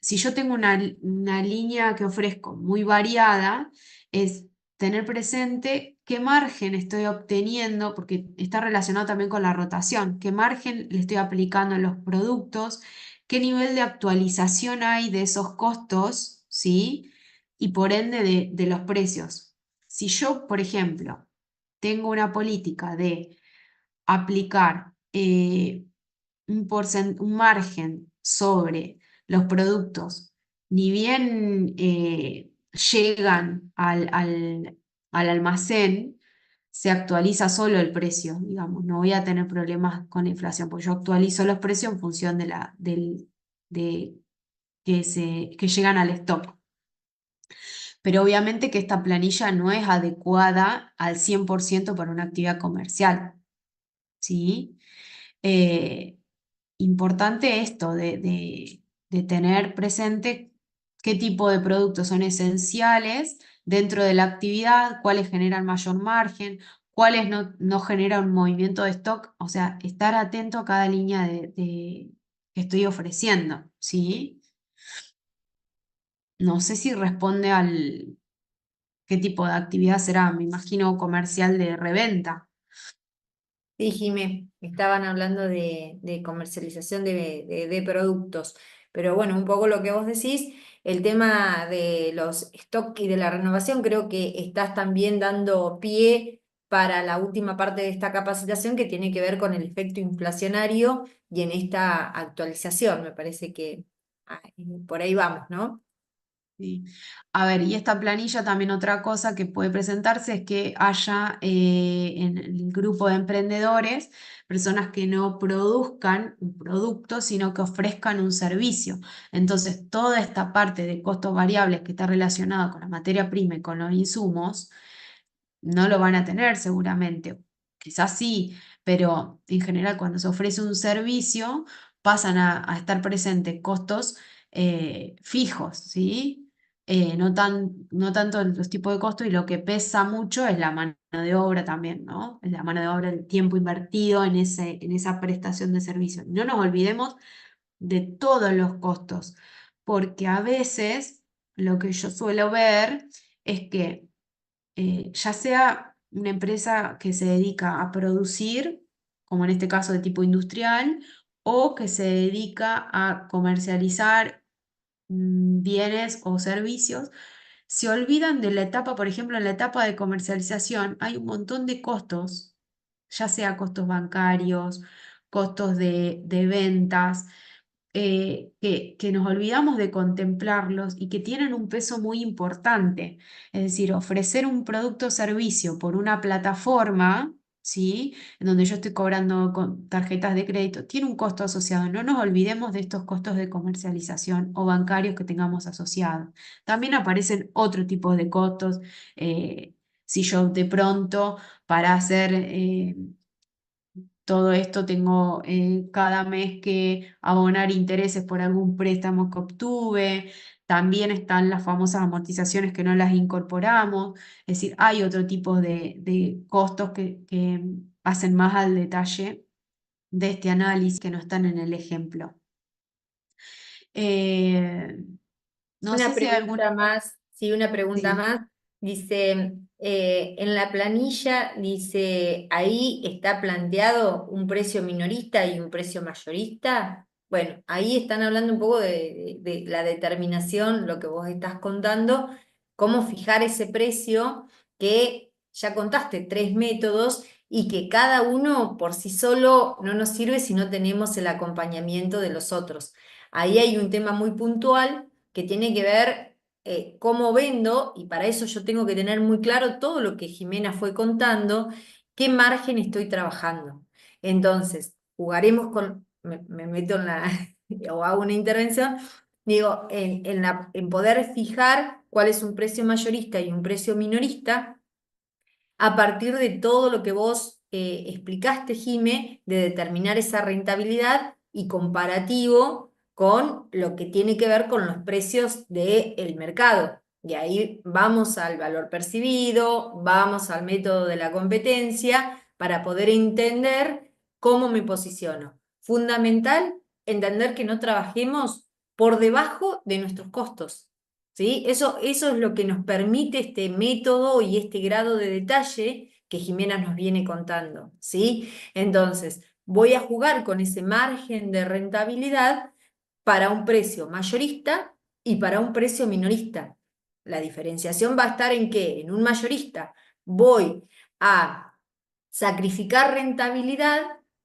S2: si yo tengo una línea que ofrezco muy variada, es tener presente qué margen estoy obteniendo, porque está relacionado también con la rotación, qué margen le estoy aplicando a los productos, qué nivel de actualización hay de esos costos, ¿sí? Y por ende de los precios. Si yo, por ejemplo, tengo una política de aplicar un margen sobre los productos, ni bien llegan al almacén, se actualiza solo el precio, digamos, no voy a tener problemas con la inflación, porque yo actualizo los precios en función de que llegan al stock. Pero obviamente que esta planilla no es adecuada al 100% para una actividad comercial, ¿sí? Eh, Importante esto de tener presente qué tipo de productos son esenciales dentro de la actividad, cuáles generan mayor margen, cuáles no generan un movimiento de stock, o sea, estar atento a cada línea que estoy ofreciendo, ¿sí? No sé si responde al qué tipo de actividad será, me imagino comercial de reventa.
S1: Sí, Jimé, estaban hablando de comercialización de productos, pero bueno, un poco lo que vos decís, el tema de los stock y de la renovación, creo que estás también dando pie para la última parte de esta capacitación que tiene que ver con el efecto inflacionario y en esta actualización, me parece que por ahí vamos, ¿no?
S2: Sí. A ver, y esta planilla también otra cosa que puede presentarse es que haya en el grupo de emprendedores personas que no produzcan un producto, sino que ofrezcan un servicio. Entonces, toda esta parte de costos variables que está relacionada con la materia prima y con los insumos, no lo van a tener seguramente. Quizás sí, pero en general cuando se ofrece un servicio pasan a estar presentes costos fijos, ¿sí? No tanto los tipos de costos y lo que pesa mucho es la mano de obra también, ¿no? Es la mano de obra, el tiempo invertido en esa prestación de servicio. No nos olvidemos de todos los costos, porque a veces lo que yo suelo ver es que ya sea una empresa que se dedica a producir, como en este caso de tipo industrial, o que se dedica a comercializar bienes o servicios, se olvidan de la etapa, por ejemplo, en la etapa de comercialización hay un montón de costos, ya sea costos bancarios, costos de ventas, que nos olvidamos de contemplarlos y que tienen un peso muy importante. Es decir, ofrecer un producto o servicio por una plataforma, ¿sí? En donde yo estoy cobrando con tarjetas de crédito, tiene un costo asociado. No nos olvidemos de estos costos de comercialización o bancarios que tengamos asociados. También aparecen otro tipo de costos. Si yo de pronto para hacer todo esto tengo cada mes que abonar intereses por algún préstamo que obtuve. También están las famosas amortizaciones que no las incorporamos. Es decir, hay otro tipo de costos que hacen más al detalle de este análisis que no están en el ejemplo. Eh, no sé
S1: Una
S2: si hay alguna...
S1: pregunta más, sí, una pregunta
S2: Sí.
S1: más. Dice, en la planilla, dice, ahí está planteado un precio minorista y un precio mayorista. Bueno, ahí están hablando un poco de la determinación, lo que vos estás contando, cómo fijar ese precio que ya contaste, tres métodos, y que cada uno por sí solo no nos sirve si no tenemos el acompañamiento de los otros. Ahí hay un tema muy puntual que tiene que ver cómo vendo, y para eso yo tengo que tener muy claro todo lo que Jimena fue contando, qué margen estoy trabajando. Entonces, jugaremos con, me meto en la, o hago una intervención, digo, en poder fijar cuál es un precio mayorista y un precio minorista a partir de todo lo que vos explicaste, Jime, de determinar esa rentabilidad y comparativo con lo que tiene que ver con los precios del mercado. Y ahí vamos al valor percibido, vamos al método de la competencia para poder entender cómo me posiciono. Fundamental entender que no trabajemos por debajo de nuestros costos. ¿Sí? Eso es lo que nos permite este método y este grado de detalle que Jimena nos viene contando, ¿sí? Entonces, voy a jugar con ese margen de rentabilidad para un precio mayorista y para un precio minorista. La diferenciación va a estar en que en un mayorista voy a sacrificar rentabilidad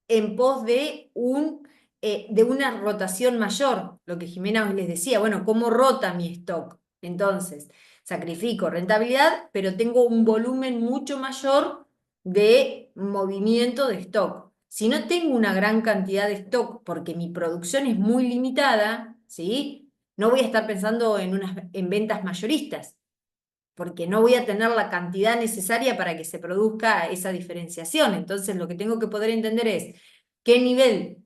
S1: en pos de una rotación mayor, lo que Jimena hoy les decía, bueno, ¿cómo rota mi stock? Entonces, sacrifico rentabilidad, pero tengo un volumen mucho mayor de movimiento de stock. Si no tengo una gran cantidad de stock porque mi producción es muy limitada, ¿sí? No voy a estar pensando en ventas mayoristas, porque no voy a tener la cantidad necesaria para que se produzca esa diferenciación. Entonces, lo que tengo que poder entender es qué nivel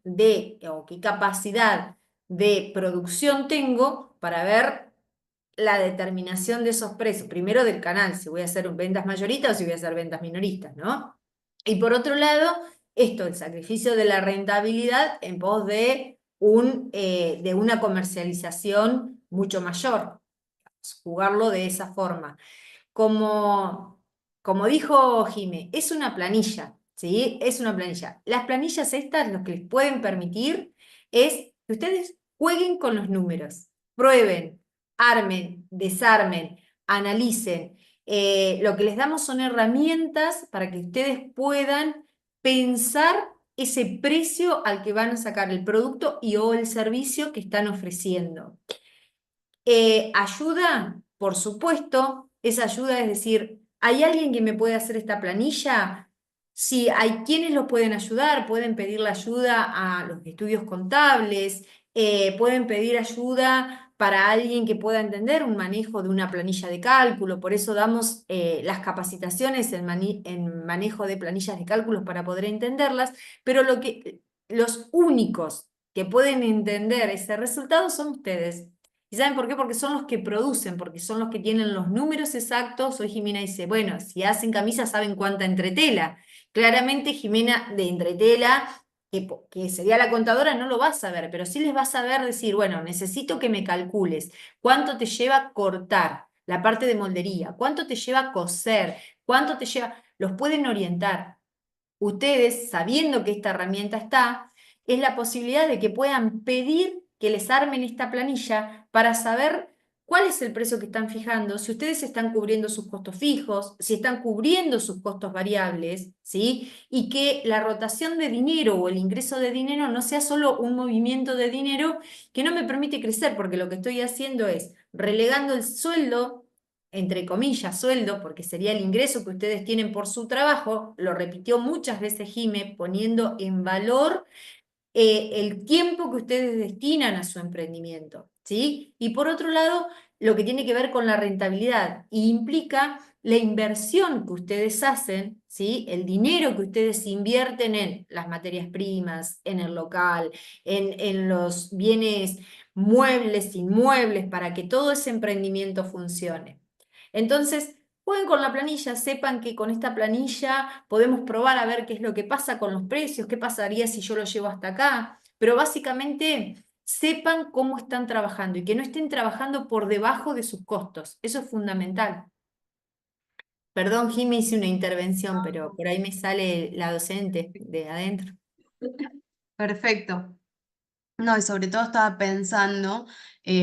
S1: o qué capacidad de producción tengo para ver la determinación de esos precios, primero del canal, si voy a hacer ventas mayoristas o si voy a hacer ventas minoristas, ¿no? Y por otro lado, el sacrificio de la rentabilidad en pos de una comercialización mucho mayor, jugarlo de esa forma. Como, como dijo Jime, es una planilla, ¿sí? Es una planilla. Las planillas estas lo que les pueden permitir es que ustedes jueguen con los números, prueben, armen, desarmen, analicen. Lo que les damos son herramientas para que ustedes puedan pensar ese precio al que van a sacar el producto y o el servicio que están ofreciendo. Ayuda, por supuesto, esa ayuda es decir, ¿hay alguien que me puede hacer esta planilla? Sí, hay quienes lo pueden ayudar, pueden pedir la ayuda a los estudios contables, pueden pedir ayuda para alguien que pueda entender un manejo de una planilla de cálculo, por eso damos las capacitaciones en manejo de planillas de cálculos para poder entenderlas, pero los únicos que pueden entender ese resultado son ustedes. ¿Y saben por qué? Porque son los que producen, porque son los que tienen los números exactos. Hoy Jimena dice, bueno, si hacen camisa saben cuánta entretela. Claramente Jimena de entretela, que sería la contadora, no lo va a saber, pero sí les va a saber decir, bueno, necesito que me calcules cuánto te lleva cortar la parte de moldería, cuánto te lleva coser, cuánto te lleva... Los pueden orientar. Ustedes, sabiendo que esta herramienta está, es la posibilidad de que puedan pedir que les armen esta planilla para saber cuál es el precio que están fijando, si ustedes están cubriendo sus costos fijos, si están cubriendo sus costos variables, ¿sí? Y que la rotación de dinero o el ingreso de dinero no sea solo un movimiento de dinero que no me permite crecer, porque lo que estoy haciendo es relegando el sueldo entre comillas, sueldo, porque sería el ingreso que ustedes tienen por su trabajo, lo repitió muchas veces Jime, poniendo en valor el tiempo que ustedes destinan a su emprendimiento, ¿sí? Y por otro lado, lo que tiene que ver con la rentabilidad, y implica la inversión que ustedes hacen, ¿sí? El dinero que ustedes invierten en las materias primas, en el local, en los bienes muebles, inmuebles, para que todo ese emprendimiento funcione. Entonces, jueguen con la planilla, sepan que con esta planilla podemos probar a ver qué es lo que pasa con los precios, qué pasaría si yo lo llevo hasta acá, pero básicamente sepan cómo están trabajando y que no estén trabajando por debajo de sus costos. Eso es fundamental. Perdón, Jimmy, hice una intervención, pero por ahí me sale la docente de adentro.
S2: Perfecto. No, y sobre todo estaba pensando,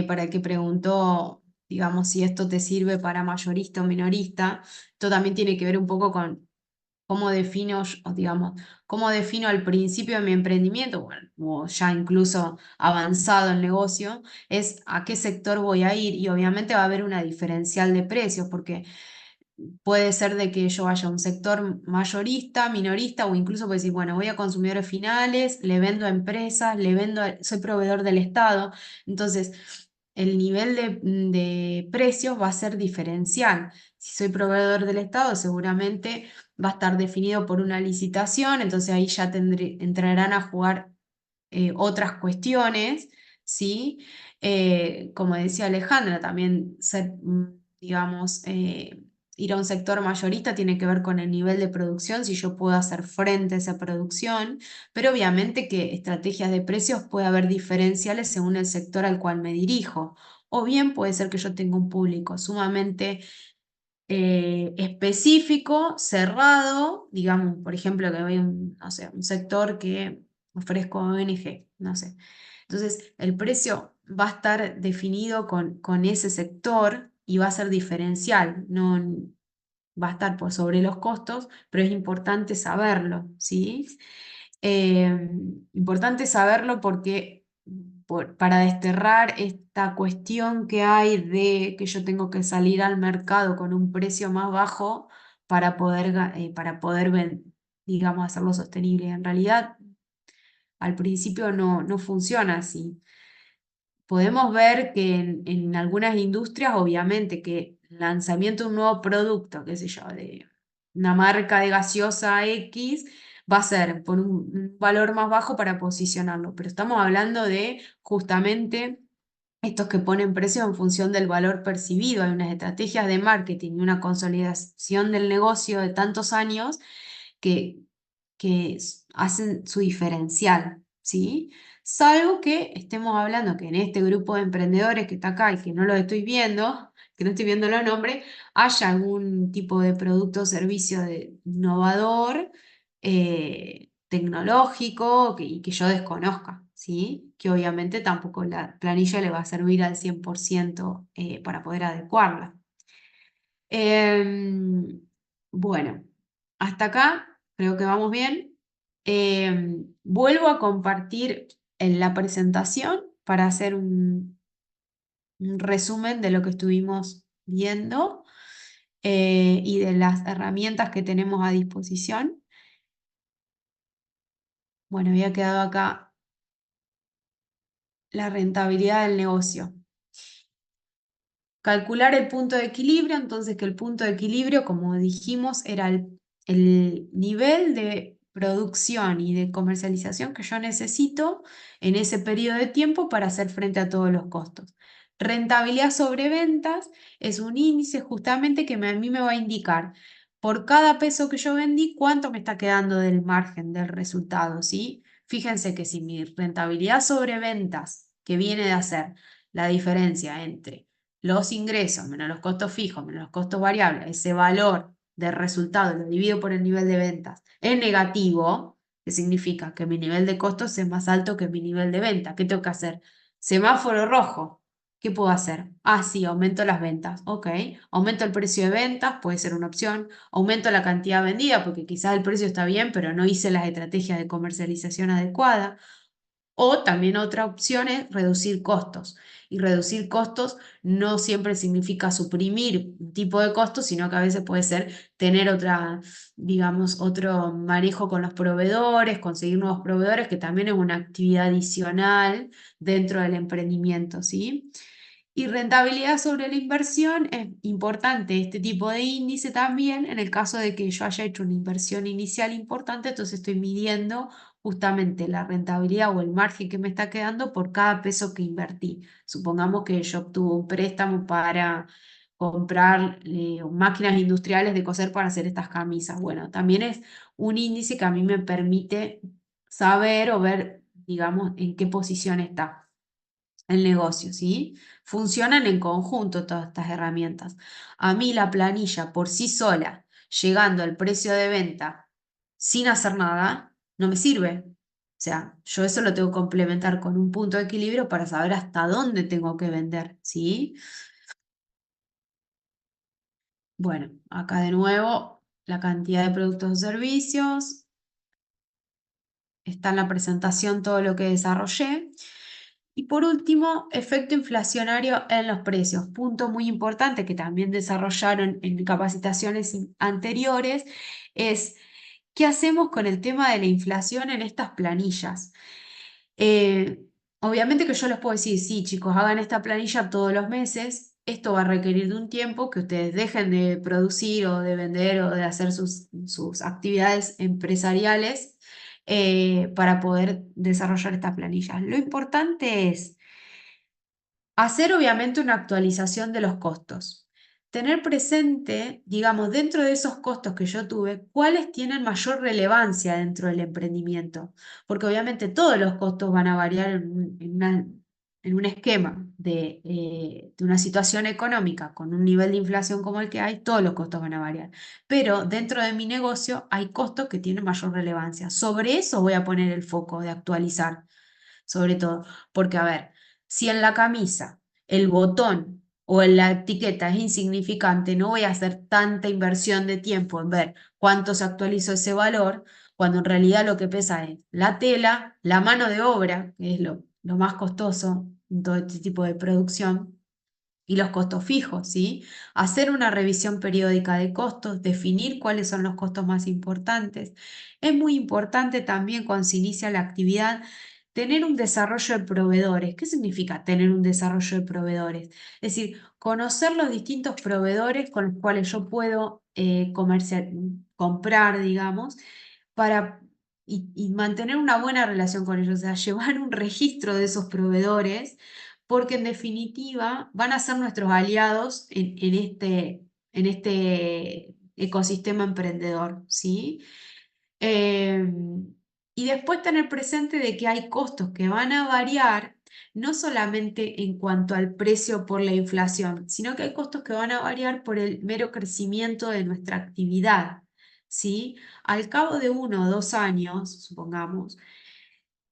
S2: para el que preguntó, digamos, si esto te sirve para mayorista o minorista, esto también tiene que ver un poco con ¿Cómo defino, digamos, cómo defino al principio de mi emprendimiento, bueno, o ya incluso avanzado el negocio, es a qué sector voy a ir? Y obviamente va a haber una diferencial de precios, porque puede ser de que yo vaya a un sector mayorista, minorista, o incluso puede decir, bueno, voy a consumidores finales, le vendo a empresas, soy proveedor del Estado. Entonces, el nivel de precios va a ser diferencial. Si soy proveedor del Estado, seguramente va a estar definido por una licitación, entonces ahí ya entrarán a jugar otras cuestiones, ¿sí? Como decía Alejandra, también ser, digamos, ir a un sector mayorista tiene que ver con el nivel de producción, si yo puedo hacer frente a esa producción, pero obviamente que estrategias de precios puede haber diferenciales según el sector al cual me dirijo. O bien puede ser que yo tenga un público sumamente específico, cerrado, digamos, por ejemplo, que hay un, no sé, un sector que ofrezco ONG, no sé. Entonces, el precio va a estar definido con ese sector y va a ser diferencial, no va a estar por sobre los costos, pero es importante saberlo, ¿sí? Eh, Importante saberlo porque para desterrar esta cuestión que hay de que yo tengo que salir al mercado con un precio más bajo para poder digamos, hacerlo sostenible. En realidad, al principio no funciona así. Podemos ver que en algunas industrias, obviamente, que el lanzamiento de un nuevo producto, qué sé yo, de una marca de gaseosa X, va a ser por un valor más bajo para posicionarlo. Pero estamos hablando de justamente estos que ponen precios en función del valor percibido. Hay unas estrategias de marketing y una consolidación del negocio de tantos años que, hacen su diferencial, ¿sí? Salvo que estemos hablando que en este grupo de emprendedores que está acá y que no lo estoy viendo, que no estoy viendo los nombres, haya algún tipo de producto o servicio innovador, tecnológico y que yo desconozca, ¿sí? Que obviamente tampoco la planilla le va a servir al 100% para poder adecuarla. Em, bueno, hasta acá creo que vamos bien. Vuelvo a compartir en la presentación para hacer un resumen de lo que estuvimos viendo y de las herramientas que tenemos a disposición. Bueno, había quedado acá la rentabilidad del negocio. Calcular el punto de equilibrio, entonces que el punto de equilibrio, como dijimos, era el nivel de producción y de comercialización que yo necesito en ese periodo de tiempo para hacer frente a todos los costos. Rentabilidad sobre ventas es un índice justamente que a mí me va a indicar por cada peso que yo vendí cuánto me está quedando del margen del resultado, ¿sí? Fíjense que si mi rentabilidad sobre ventas, que viene de hacer la diferencia entre los ingresos menos los costos fijos menos los costos variables, ese valor del resultado lo divido por el nivel de ventas, es negativo, que significa que mi nivel de costos es más alto que mi nivel de venta. ¿Qué tengo que hacer? Semáforo rojo. ¿Qué puedo hacer? Ah, sí, aumento las ventas. Ok. Aumento el precio de ventas, puede ser una opción. Aumento la cantidad vendida, porque quizás el precio está bien, pero no hice las estrategias de comercialización adecuada. O también otra opción es reducir costos. Y reducir costos no siempre significa suprimir un tipo de costos, sino que a veces puede ser tener otra, digamos, otro manejo con los proveedores, conseguir nuevos proveedores, que también es una actividad adicional dentro del emprendimiento, ¿sí? Y rentabilidad sobre la inversión es importante este tipo de índice también en el caso de que yo haya hecho una inversión inicial importante, entonces estoy midiendo justamente la rentabilidad o el margen que me está quedando por cada peso que invertí. Supongamos que yo obtuve un préstamo para comprar máquinas industriales de coser para hacer estas camisas. Bueno, también es un índice que a mí me permite saber o ver, digamos, en qué posición está el negocio, ¿sí? Funcionan en conjunto todas estas herramientas. A mí la planilla por sí sola, llegando al precio de venta sin hacer nada, no me sirve. O sea, yo eso lo tengo que complementar con un punto de equilibrio para saber hasta dónde tengo que vender, ¿sí? Bueno, acá de nuevo la cantidad de productos o servicios, está en la presentación todo lo que desarrollé. Y por último, efecto inflacionario en los precios. Punto muy importante que también desarrollaron en capacitaciones anteriores es qué hacemos con el tema de la inflación en estas planillas. Eh, Obviamente que yo les puedo decir, sí, chicos, hagan esta planilla todos los meses. Esto va a requerir de un tiempo que ustedes dejen de producir o de vender o de hacer sus actividades empresariales para poder desarrollar estas planillas. Lo importante es hacer obviamente una actualización de los costos. Tener presente, digamos, dentro de esos costos que yo tuve, cuáles tienen mayor relevancia dentro del emprendimiento. Porque obviamente todos los costos van a variar en un esquema de una situación económica con un nivel de inflación como el que hay, todos los costos van a variar. Pero dentro de mi negocio hay costos que tienen mayor relevancia. Sobre eso voy a poner el foco de actualizar sobre todo. Porque, a ver, si en la camisa el botón o en la etiqueta es insignificante, no voy a hacer tanta inversión de tiempo en ver cuánto se actualizó ese valor, cuando en realidad lo que pesa es la tela, la mano de obra, que es lo más costoso en todo este tipo de producción. Y los costos fijos, ¿sí? Hacer una revisión periódica de costos, definir cuáles son los costos más importantes. Es muy importante también cuando se inicia la actividad tener un desarrollo de proveedores. ¿Qué significa tener un desarrollo de proveedores? Es decir, conocer los distintos proveedores con los cuales yo puedo comprar, digamos, para, y mantener una buena relación con ellos, o sea, llevar un registro de esos proveedores, porque en definitiva van a ser nuestros aliados en este ecosistema emprendedor, ¿sí? Y después tener presente de que hay costos que van a variar, no solamente en cuanto al precio por la inflación, sino que hay costos que van a variar por el mero crecimiento de nuestra actividad, ¿sí? Al cabo de 1 o 2 años, supongamos,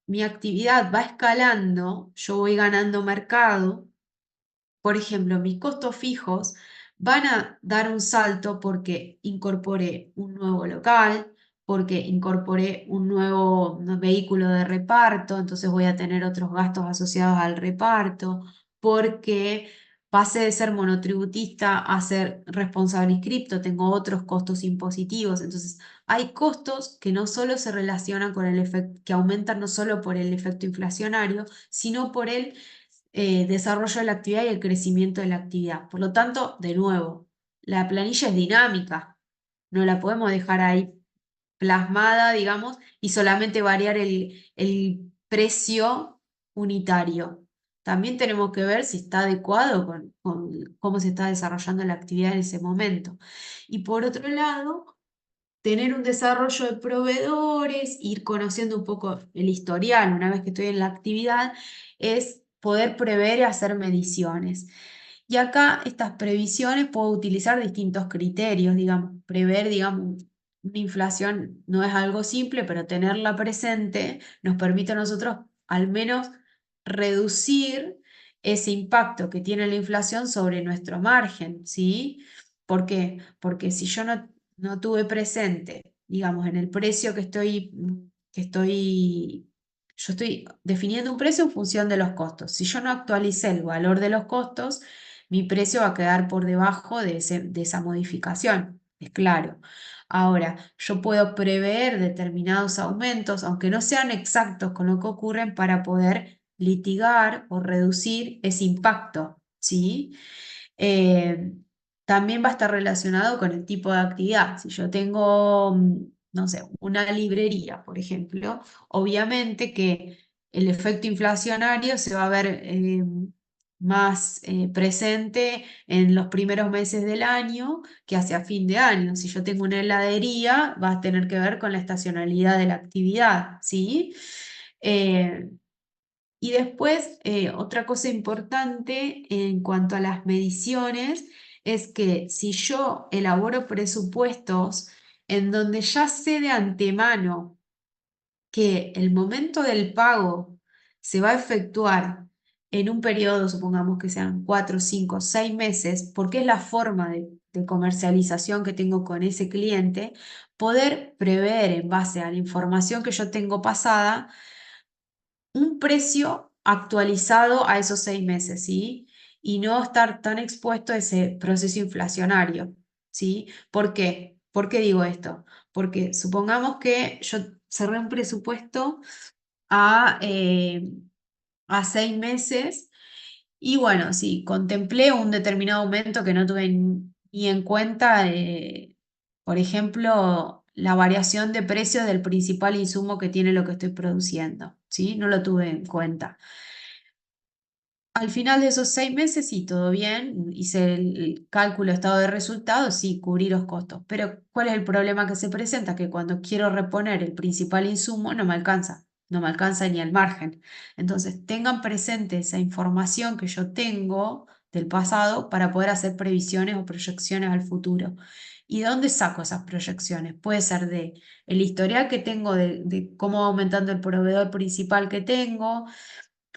S2: mi actividad va escalando, yo voy ganando mercado. Por ejemplo, mis costos fijos van a dar un salto porque incorporé un nuevo local, porque incorporé un nuevo vehículo de reparto, entonces voy a tener otros gastos asociados al reparto, porque pasé de ser monotributista a ser responsable inscripto, tengo otros costos impositivos, entonces hay costos que no solo se relacionan con el efecto, que aumentan no solo por el efecto inflacionario, sino por el desarrollo de la actividad y el crecimiento de la actividad. Por lo tanto, de nuevo, la planilla es dinámica, no la podemos dejar ahí plasmada, digamos, y solamente variar el precio unitario. También tenemos que ver si está adecuado con cómo se está desarrollando la actividad en ese momento. Y por otro lado, tener un desarrollo de proveedores, ir conociendo un poco el historial una vez que estoy en la actividad, es poder prever y hacer mediciones. Y acá estas previsiones puedo utilizar distintos criterios, digamos, prever, digamos, una inflación no es algo simple, pero tenerla presente nos permite a nosotros al menos reducir ese impacto que tiene la inflación sobre nuestro margen, ¿sí? ¿Por qué? Porque si yo no tuve presente, digamos, en el precio yo estoy definiendo un precio en función de los costos. Si yo no actualicé el valor de los costos, mi precio va a quedar por debajo de esa modificación, es claro. Ahora, yo puedo prever determinados aumentos, aunque no sean exactos con lo que ocurren, para poder litigar o reducir ese impacto, ¿sí? Eh, También va a estar relacionado con el tipo de actividad. Si yo tengo, no sé, una librería, por ejemplo, obviamente que el efecto inflacionario se va a ver más presente en los primeros meses del año que hacia fin de año. Si yo tengo una heladería, va a tener que ver con la estacionalidad de la actividad, ¿sí? Eh, y después, otra cosa importante en cuanto a las mediciones es que si yo elaboro presupuestos en donde ya sé de antemano que el momento del pago se va a efectuar en un periodo, supongamos que sean 4, 5, 6 meses, porque es la forma de comercialización que tengo con ese cliente, poder prever en base a la información que yo tengo pasada un precio actualizado a esos 6 meses, ¿sí? Y no estar tan expuesto a ese proceso inflacionario, ¿sí? ¿Por qué? ¿Por qué digo esto? Porque supongamos que yo cerré un presupuesto a, eh, a 6 meses y bueno, sí, contemplé un determinado aumento que no tuve ni en cuenta, por ejemplo, la variación de precios del principal insumo que tiene lo que estoy produciendo, ¿sí? No lo tuve en cuenta. Al final de esos 6 meses, sí, todo bien, hice el cálculo estado de resultados, sí, cubrí los costos. Pero, ¿cuál es el problema que se presenta? Que cuando quiero reponer el principal insumo, no me alcanza ni el margen. Entonces, tengan presente esa información que yo tengo del pasado para poder hacer previsiones o proyecciones al futuro. ¿Y de dónde saco esas proyecciones? Puede ser de el historial que tengo de cómo va aumentando el proveedor principal que tengo.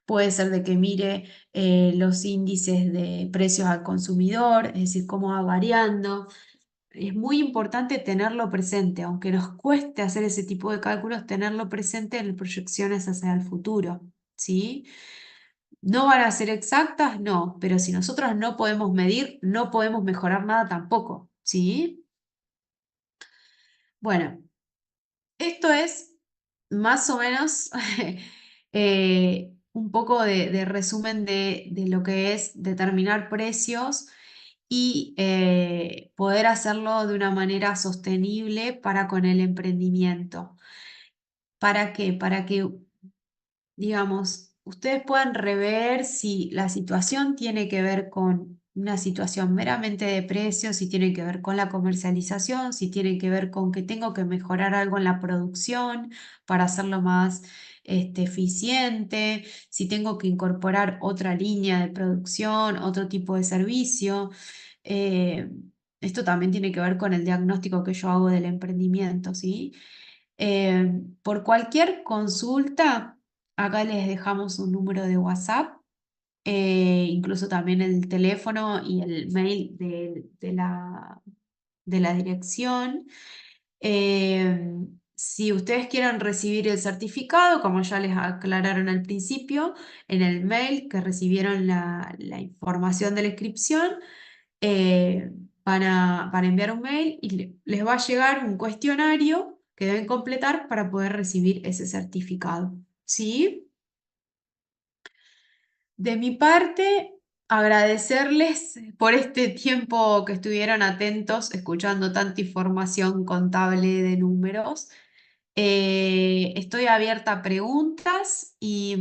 S2: Puede ser de que mire los índices de precios al consumidor, es decir, cómo va variando. Es muy importante tenerlo presente, aunque nos cueste hacer ese tipo de cálculos, tenerlo presente en proyecciones hacia el futuro, ¿sí? ¿No van a ser exactas? No, pero si nosotros no podemos medir, no podemos mejorar nada tampoco, ¿sí? Bueno, esto es más o menos un poco de resumen de lo que es determinar precios y poder hacerlo de una manera sostenible para con el emprendimiento. ¿Para qué? Para que, digamos, ustedes puedan rever si la situación tiene que ver con una situación meramente de precios, si tiene que ver con la comercialización, si tiene que ver con que tengo que mejorar algo en la producción para hacerlo más eficiente, si tengo que incorporar otra línea de producción, otro tipo de servicio. Eh, Esto también tiene que ver con el diagnóstico que yo hago del emprendimiento, ¿sí? Por cualquier consulta, acá les dejamos un número de WhatsApp, incluso también el teléfono y el mail de la dirección. Si ustedes quieren recibir el certificado, como ya les aclararon al principio, en el mail que recibieron la información de la inscripción, eh, van a enviar un mail y les va a llegar un cuestionario que deben completar para poder recibir ese certificado. ¿Sí? De mi parte, agradecerles por este tiempo que estuvieron atentos, escuchando tanta información contable de números. Estoy abierta a preguntas y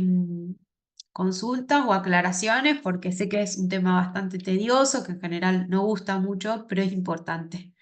S2: consultas o aclaraciones porque sé que es un tema bastante tedioso, que en general no gusta mucho, pero es importante.